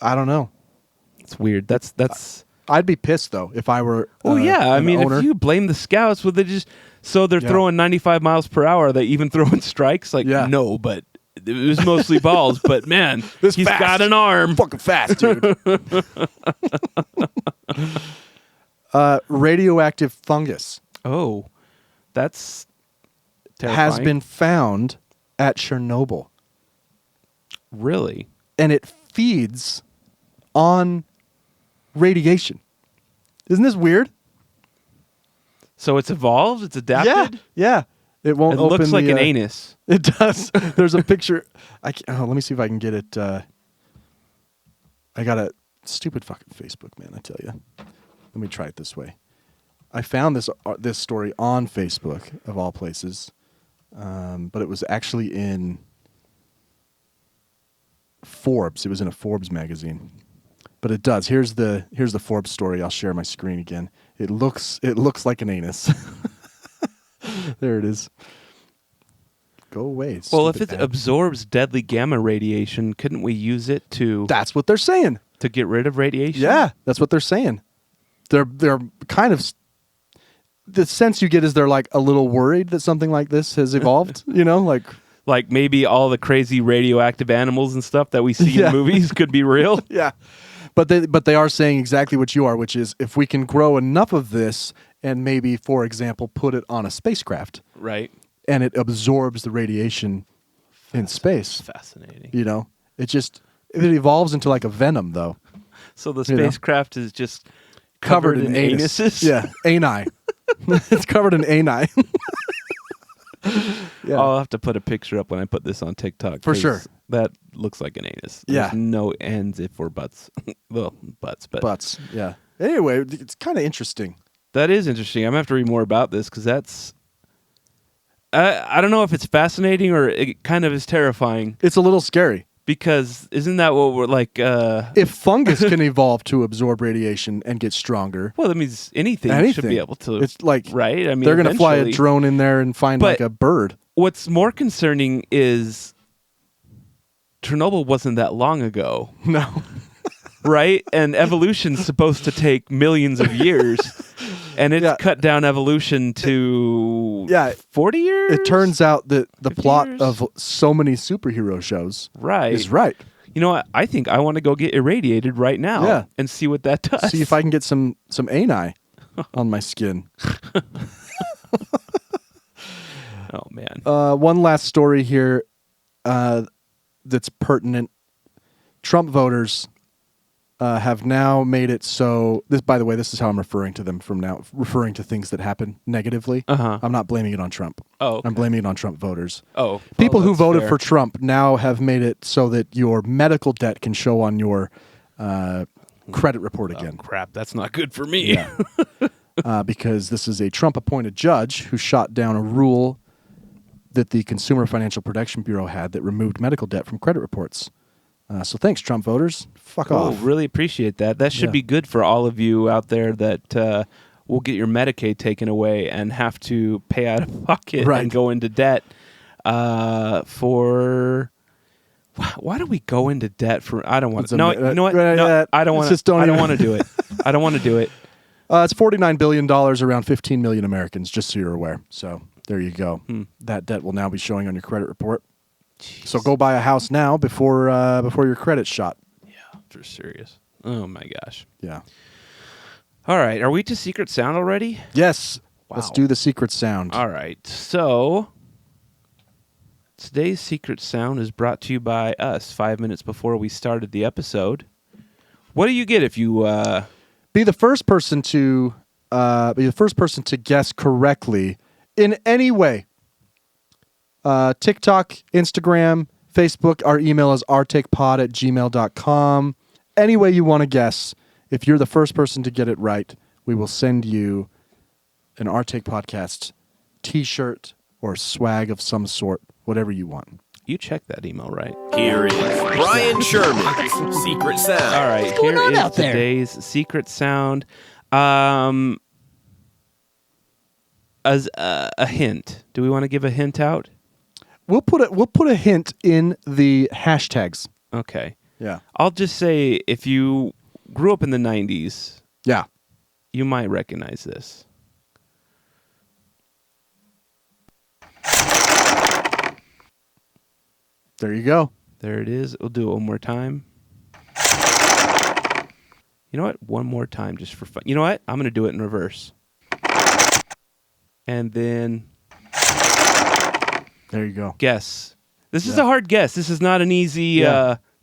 I don't know. It's weird. That's. I'd be pissed though if I were. Well, yeah. I an mean, owner. if you blame the scouts, would they just they're Yeah. throwing 95 miles per hour? Are they even throwing strikes? Like, Yeah. no, but it was mostly balls. But man, This he's fast. got an arm. fucking fast, dude. Radioactive fungus Oh, that's terrifying. has been found at Chernobyl, really. and it feeds on radiation. Isn't this weird? So it's evolved. It's adapted. Yeah. It won't. It open looks like the, an anus. It does. There's a picture. Let me see if I can get it. I got a stupid fucking Facebook, man. I tell you. Let me try it this way. I found this story on Facebook of all places, but it was actually in Forbes. It was in a Forbes magazine. But it does. Here's the Forbes story. I'll share my screen again. It looks like an anus. There it is. Go away. Well, if stupid it ad. absorbs deadly gamma radiation, couldn't we use it to That's what they're saying. get rid of radiation? Yeah, that's what they're saying. They're kind of the sense you get is they're like a little worried that something like this has evolved. You know, Like maybe all the crazy radioactive animals and stuff that we see Yeah. in movies could be real. yeah. But they are saying exactly what you are, which is if we can grow enough of this and maybe, for example, put it on a spacecraft Right. and it absorbs the radiation in space. Fascinating. You know, it evolves into like a venom, though. So the You know? spacecraft is just covered in anus. anuses? Yeah, ani. It's covered in ani. Yeah. I'll have to put a picture up when I put this on TikTok. For 'cause sure. That looks like an anus. Yeah. There's no ends if we're butts. Well, butts, but Butts. Yeah. Anyway, it's kind of interesting. that is interesting. I'm going to have to read more about this because that's... I don't know if it's fascinating or it kind of is terrifying. It's a little scary Because isn't that what we're like? If fungus can evolve to absorb radiation and get stronger, Well, that means anything should be able to. It's like right. I mean, they're going to fly a eventually. drone in there and find But- like a bird. What's more concerning is Chernobyl wasn't that long ago, No. right? And evolution's supposed to take millions of years, and it's cut down evolution to 40 years. It turns out that the 50 plot years? of so many superhero shows is right. You know what? I think I want to go get irradiated right now and see what that does. See if I can get some ani on my skin. Oh, man. One last story here that's pertinent. Trump voters have now made it so. This, by the way, this is how I'm referring to them from now. Referring to things that happen negatively. I'm not blaming it on Trump. Oh, okay. I'm blaming it on Trump voters. Oh, people who that's voted fair. for Trump now have made it so that your medical debt can show on your credit report again. Crap, that's not good for me. Yeah. Because this is a Trump-appointed judge who shot down a rule that the Consumer Financial Protection Bureau had that removed medical debt from credit reports. So thanks, Trump voters. Fuck Oh, off. really appreciate that. That should be good for all of you out there that will get your Medicaid taken away and have to pay out of pocket and go into debt for. Why do we go into debt for? I don't want to. No, you know what? No, I don't want to. I don't want to do it. I don't want to do it. It's $49 billion, around 15 million Americans, just so you're aware. So there you go. That debt will now be showing on your credit report. Jeez. So go buy a house now before your credit's shot. Yeah, for serious. Oh my gosh. Yeah. All right, are we to Secret Sound already? Yes. Wow. Let's do the secret sound. All right. So today's Secret Sound is brought to you by us 5 minutes before we started the episode. What do you get if you be the first person to guess correctly in any way? TikTok, Instagram, Facebook. Our email is ourtakepod@gmail.com. Any way you want to guess. If you're the first person to get it right, we will send you an Our Take Podcast t-shirt or swag of some sort, whatever you want. You check that email, right? Here is Bryan Sherman's Secret Sound. All right, here is today's Secret Sound. As a hint, do we want to give a hint out? We'll put a hint in the hashtags. Okay. Yeah. I'll just say if you grew up in the 90s, you might recognize this. There you go. There it is. We'll do it one more time. You know what? One more time just for fun. You know what? I'm going to do it in reverse. And then there you go. Guess. This is a hard guess. This is not an easy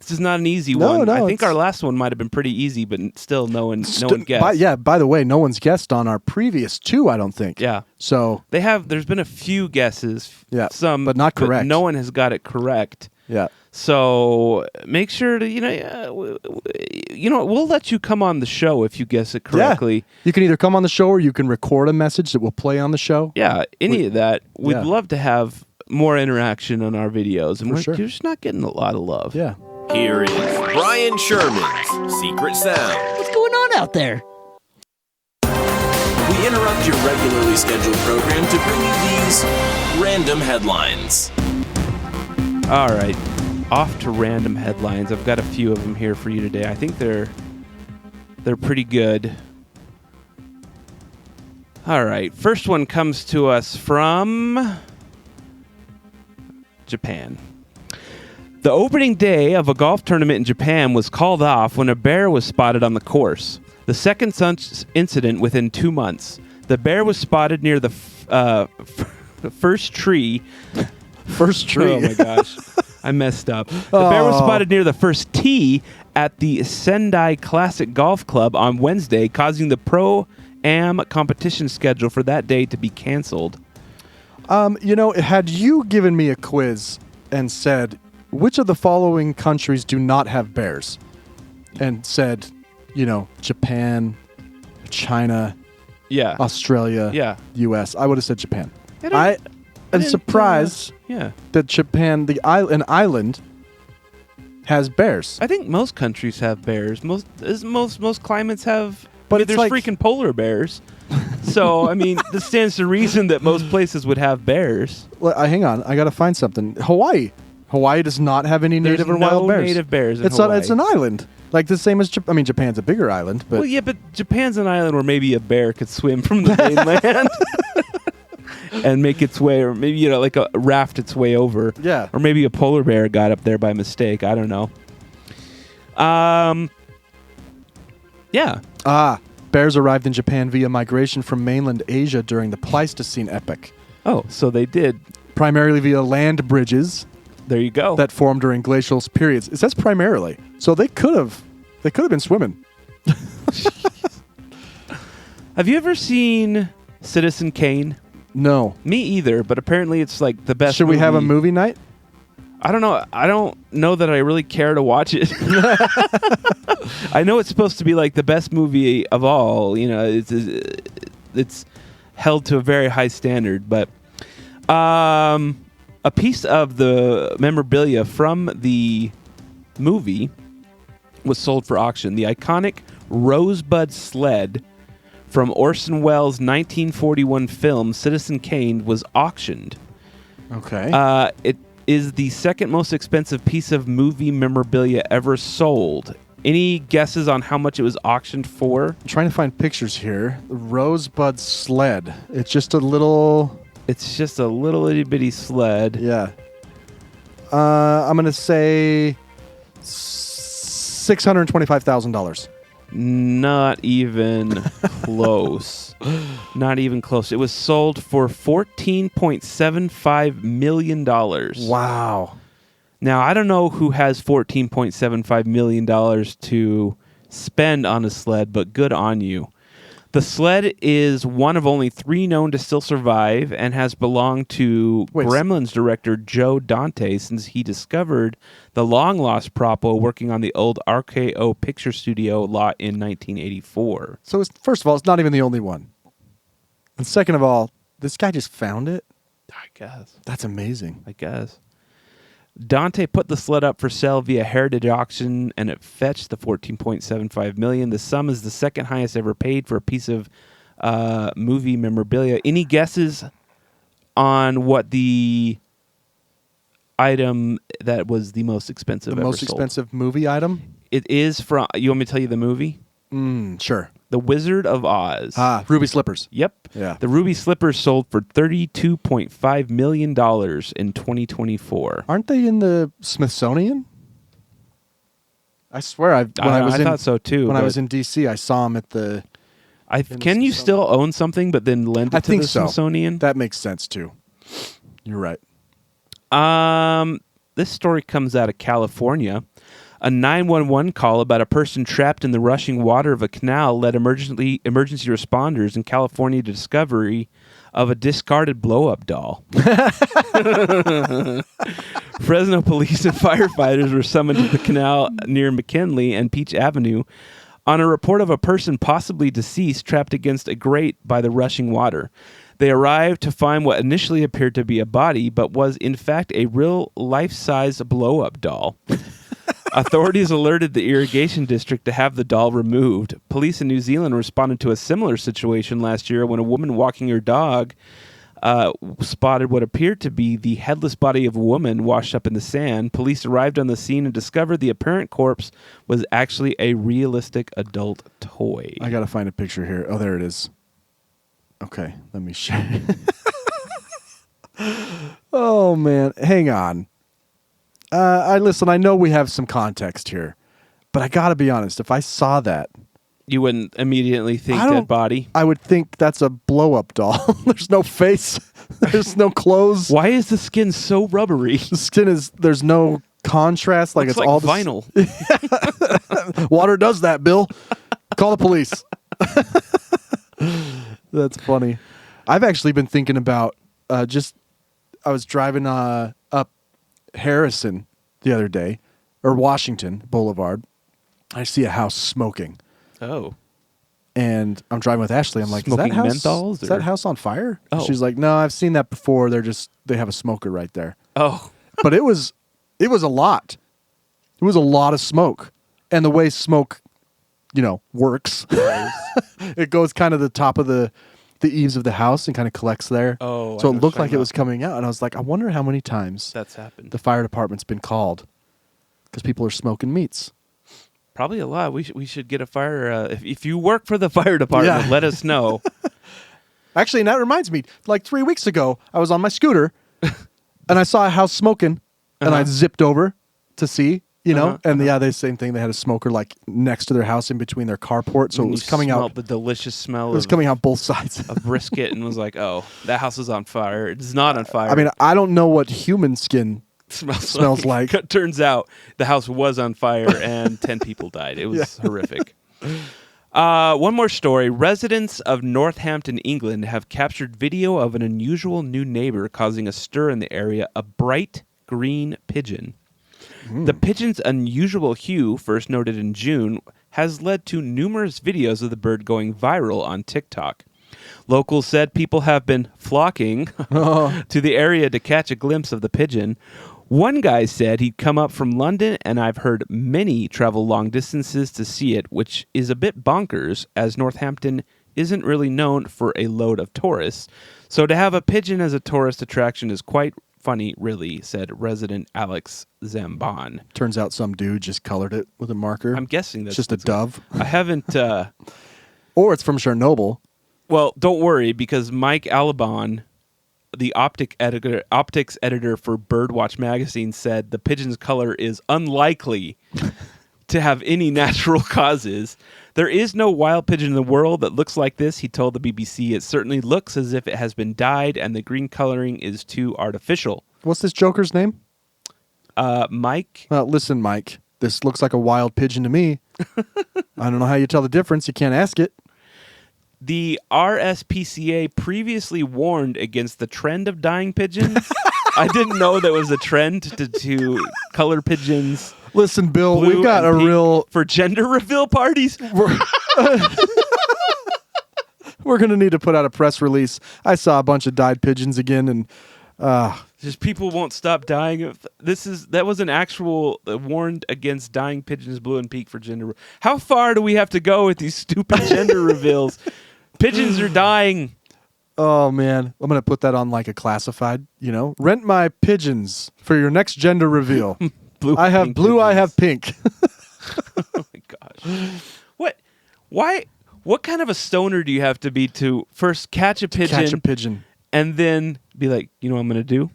this is not an easy No, one. no, I think our last one might have been pretty easy, but still no one guessed. By the way, no one's guessed on our previous two, I don't think. Yeah. So there's been a few guesses. Yeah. Some but not correct. No one has got it correct. Yeah. So make sure to we'll let you come on the show if you guess it correctly. Yeah. You can either come on the show or you can record a message that we'll play on the show. Yeah, of that. We'd love to have more interaction on our videos, and you're just not getting a lot of love. Yeah. Here is Bryan Sherman's Secret Sound. What's going on out there? We interrupt your regularly scheduled program to bring you these random headlines. All right, off to random headlines. I've got a few of them here for you today. I think they're pretty good. All right, first one comes to us from Japan. The opening day of a golf tournament in Japan was called off when a bear was spotted on the course. The second such incident within 2 months. The bear was spotted near the first tree. First tree. Oh my gosh. I messed up. The bear was spotted near the first tee at the Sendai Classic Golf Club on Wednesday, causing the Pro-Am competition schedule for that day to be canceled. Had you given me a quiz and said, which of the following countries do not have bears? And said, Japan, China, Australia, U.S., I would have said Japan. I am surprised that Japan, an island, has bears. I think most countries have bears. Most climates have. But I mean, it's there's like- freaking polar bears. So I mean, this stands to reason that most places would have bears. Well, hang on, I got to find something. Hawaii does not have any native or no wild bears. native bears in It's Hawaii. it's an island, like the same as Japan's a bigger island, but Well, yeah, but Japan's an island where maybe a bear could swim from the mainland and make its way, or maybe like a raft its way over. Yeah. Or maybe a polar bear got up there by mistake. I don't know. Yeah. Bears arrived in Japan via migration from mainland Asia during the Pleistocene epoch, Oh, so they did. primarily via land bridges There you go. that formed during glacial periods. It says primarily, so they could have been swimming. Have you ever seen Citizen Kane? No. Me either, but apparently it's like the best. Should we have a movie night? I don't know. I don't know that I really care to watch it. I know it's supposed to be like the best movie of all. It's held to a very high standard. But a piece of the memorabilia from the movie was sold for auction. The iconic Rosebud sled from Orson Welles' 1941 film Citizen Kane was auctioned. Okay. It is the second most expensive piece of movie memorabilia ever sold. Any guesses on how much it was auctioned for? I'm trying to find pictures here. The Rosebud sled. It's just a little. It's just a little itty bitty sled. Yeah. I'm gonna say $625,000. Not even close. Not even close. It was sold for $14.75 million. Wow. Now, I don't know who has $14.75 million to spend on a sled, but good on you. The sled is one of only 3 known to still survive and has belonged to Gremlins director Joe Dante since he discovered the long-lost prop while working on the old RKO Picture Studio lot in 1984. So, first of all, it's not even the only one. And second of all, this guy just found it? I guess. That's amazing. I guess. Dante put the sled up for sale via heritage auction, and it fetched the $14.75 million. The sum is the second highest ever paid for a piece of movie memorabilia. Any guesses on what the item that was the most expensive The ever most sold? expensive movie item? It is from. You want me to tell you the movie? Sure. The Wizard of Oz. Ruby Slippers. Yep. Yeah. The Ruby Slippers sold for $32.5 million in 2024. Aren't they in the Smithsonian? I swear, I thought so too. When I but was in D.C., I saw them at the. Can you still own something but then lend it to the Smithsonian? That makes sense too. You're right. This story comes out of California. A 911 call about a person trapped in the rushing water of a canal led emergency responders in California to discovery of a discarded blow-up doll. Fresno police and firefighters were summoned to the canal near McKinley and Peach Avenue on a report of a person possibly deceased trapped against a grate by the rushing water. They arrived to find what initially appeared to be a body, but was in fact a real life-size blow-up doll. Authorities alerted the irrigation district to have the doll removed. Police in New Zealand responded to a similar situation last year when a woman walking her dog spotted what appeared to be the headless body of a woman washed up in the sand. Police arrived on the scene and discovered the apparent corpse was actually a realistic adult toy. I gotta find a picture here. Oh, there it is. Okay, let me share. Oh man, hang on. Listen, I know we have some context here, but I gotta be honest. If I saw that, You wouldn't immediately think dead body? I would think that's a blow-up doll. There's no face. There's no clothes. Why is the skin so rubbery? The skin is. There's no contrast. Like Looks it's like all vinyl. Water does that, Bill. Call the police. That's funny. I've actually been thinking about I was driving up Harrison the other day, or Washington Boulevard. I see a house smoking. Oh. And I'm driving with Ashley. I'm like, Smoking is that house, menthols, is that or- house on fire? Oh. She's like, no, I've seen that before. They have a smoker right there. Oh. But it was a lot. It It was a lot of smoke. And the way smoke, works, it goes kind of the top of the eaves of the house and kind of collects there. Oh, so I it know looked what like you're it was coming out. And I was like, I wonder how many times That's happened. the fire department's been called because people are smoking meats. Probably a lot. We should get a fire. If you work for the fire department, Yeah. let us know. Actually, and that reminds me, like 3 weeks ago, I was on my scooter and I saw a house smoking and I zipped over to see, they same thing. They had a smoker like next to their house in between their carport. So And it was you coming smelled out. the delicious smell. It was coming out both sides. of brisket and was like, "Oh, that house is on fire." It's not on fire. I mean, I don't know what human skin smells like. Turns out the house was on fire and 10 people died. It was horrific. One more story. Residents of Northampton, England have captured video of an unusual new neighbor causing a stir in the area, a bright green pigeon. The pigeon's unusual hue, first noted in June, has led to numerous videos of the bird going viral on TikTok. Locals said people have been flocking to the area to catch a glimpse of the pigeon. One guy said he'd come up from London, and I've heard many travel long distances to see it, which is a bit bonkers, as Northampton isn't really known for a load of tourists. So to have a pigeon as a tourist attraction is quite funny, really, said resident Alex Zambon. Turns out some dude just colored it with a marker. I'm guessing that's just a dove. I haven't... Or it's from Chernobyl. Well, don't worry, because Mike Alabon, the optics editor for Birdwatch magazine, said the pigeon's color is unlikely to have any natural causes. There is no wild pigeon in the world that looks like this, he told the BBC. It certainly looks as if it has been dyed, and the green coloring is too artificial. What's this joker's name? Mike? Listen, Mike, this looks like a wild pigeon to me. I don't know how you tell the difference. You can't ask it. The RSPCA previously warned against the trend of dyeing pigeons. I didn't know there was a trend to color pigeons. Listen, Bill, blue we've got and a pink real... for gender reveal parties. We're going to need to put out a press release. I saw a bunch of dyed pigeons again, and just people won't stop dying. That was an actual warned against dyeing pigeons blue and pink for gender. How far do we have to go with these stupid gender reveals? Pigeons are dying. Oh, man. I'm going to put that on like a classified, Rent my pigeons for your next gender reveal. Blue, I have pink blue, pigeons. I have pink. Oh, my gosh. What kind of a stoner do you have to be to first catch a pigeon and then be like, you know what I'm going to do?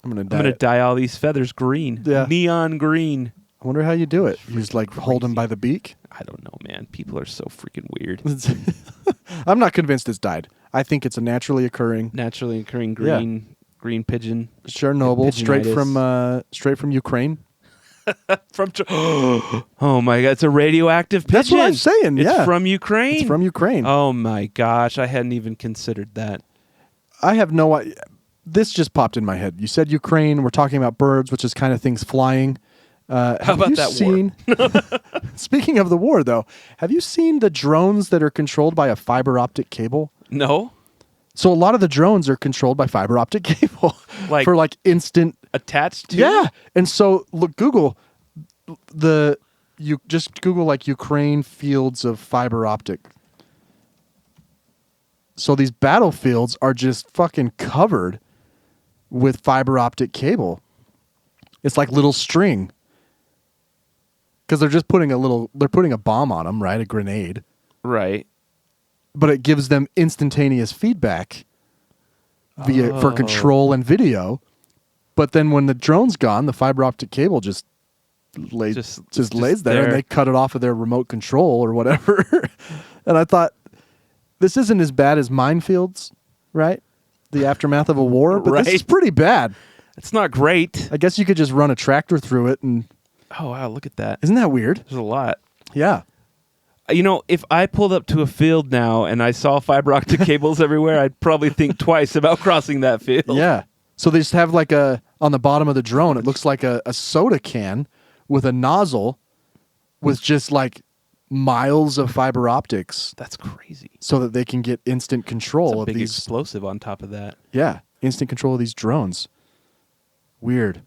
I'm going to dye all these feathers green. Yeah. Neon green. I wonder how you do it. You just like hold him by the beak? I don't know, man. People are so freaking weird. I'm not convinced it's dyed. I think it's a naturally occurring green pigeon. Chernobyl, straight from Ukraine. Oh my God! It's a radioactive pigeon. That's what I'm saying. It's yeah, from Ukraine. It's from Ukraine. Oh my gosh! I hadn't even considered that. I have no idea. This just popped in my head. You said Ukraine. We're talking about birds, which is kind of things flying. How about that war? Speaking of the war, though, have you seen the drones that are controlled by a fiber optic cable? No. So a lot of the drones are controlled by fiber optic cable for like instant attached to. Yeah, and so look, you just Google like Ukraine fields of fiber optic. So these battlefields are just fucking covered with fiber optic cable. It's like little string. Because they're just putting a bomb on them, right? A grenade. Right. But it gives them instantaneous feedback for control and video. But then when the drone's gone, the fiber optic cable just lays there and they cut it off of their remote control or whatever. And I thought, this isn't as bad as minefields, right? The aftermath of a war, but this is pretty bad. It's not great. I guess you could just run a tractor through it and... Oh, wow, look at that. Isn't that weird? There's a lot. Yeah. You know, if I pulled up to a field now and I saw fiber optic cables everywhere, I'd probably think twice about crossing that field. Yeah. So they just have like on the bottom of the drone, it looks like a soda can with a nozzle with just like miles of fiber optics. That's crazy. So that they can get instant control of big these. Explosive on top of that. Yeah. Instant control of these drones. Weird.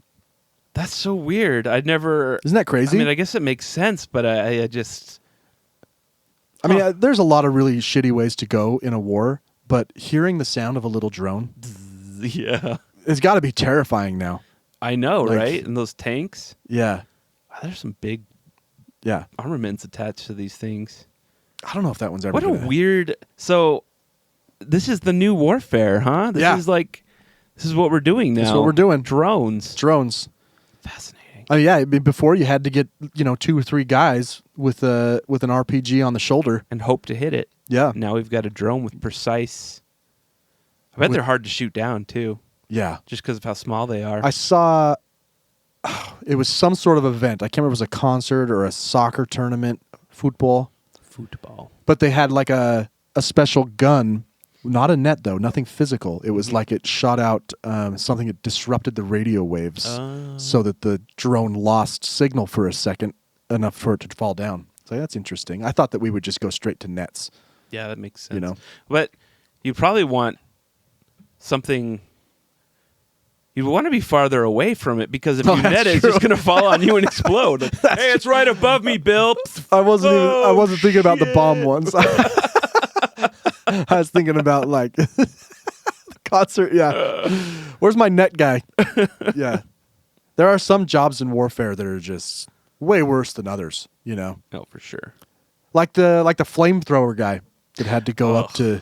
That's so weird. I'd never. Isn't that crazy? I mean, I guess it makes sense, but I just. I mean, there's a lot of really shitty ways to go in a war, but hearing the sound of a little drone, Yeah. it's got to be terrifying now. I know, Like- right? And those tanks. Yeah. Wow, there's some big Yeah. armaments attached to these things. I don't know if that one's ever What a gonna- weird. So, this is the new warfare, huh? This Yeah. is like. This is what we're doing now. This is what we're doing. Drones. drones. Fascinating. Oh yeah, I mean, before you had to get 2 or 3 guys with an RPG on the shoulder. And hope to hit it. Yeah. Now we've got a drone with precise. I bet they're hard to shoot down too, Yeah. just because of how small they are. I saw it was some sort of event. I can't remember if it was a concert or a soccer tournament, football. But they had like a special gun, not a net though, nothing physical. It was like it shot out something that disrupted the radio waves so that the drone lost signal for a second, enough for it to fall down. So that's interesting. I thought that we would just go straight to nets. Yeah, that makes sense. You know. But you probably want something. You want to be farther away from it because if you that's net it, it's true. just going to fall on you and explode. Hey, it's right above me, Bill. I wasn't thinking about the bomb ones. I was thinking about like the concert. Yeah. Where's my net guy? Yeah. There are some jobs in warfare that are just way worse than others, No, for sure. Like the flamethrower guy that had to go up to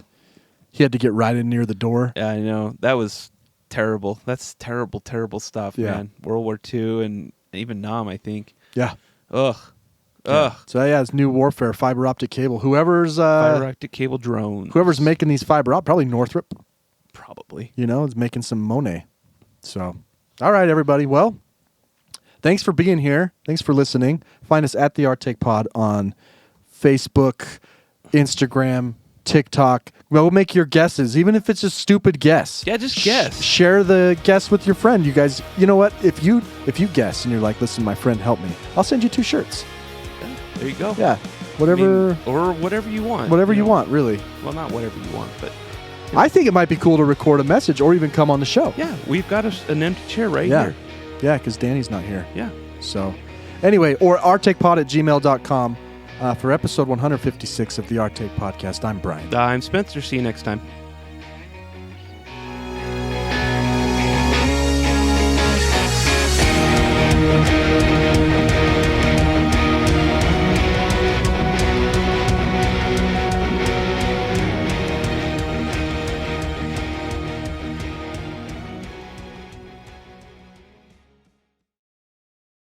he had to get right in near the door. Yeah, I know. That was terrible. That's terrible, terrible stuff, Yeah. man. World War II and even Nam, I think. Yeah. Ugh. So yeah, it's new warfare, fiber optic cable. Whoever's Fiber optic cable drones. whoever's making these fiber optic, probably Northrop, Probably. is making some money. So, all right, everybody. Well, thanks for being here. Thanks for listening. Find us at the Arctic Pod on Facebook, Instagram, TikTok. Well, make your guesses, even if it's a stupid guess. Yeah, just guess. Share the guess with your friend. You guys, you know what? If you guess and you're like, listen, my friend, help me. I'll send you 2 shirts. There you go. Yeah, whatever. I mean, or whatever you want. Whatever you want, really. Well, not whatever you want, but I think it might be cool to record a message or even come on the show. yeah, we've got an empty chair right Yeah. here. Yeah, because Danny's not here. Yeah. So, anyway, or arctakepod@gmail.com for episode 156 of the Arctic Podcast. I'm Bryan. I'm Spencer. See you next time.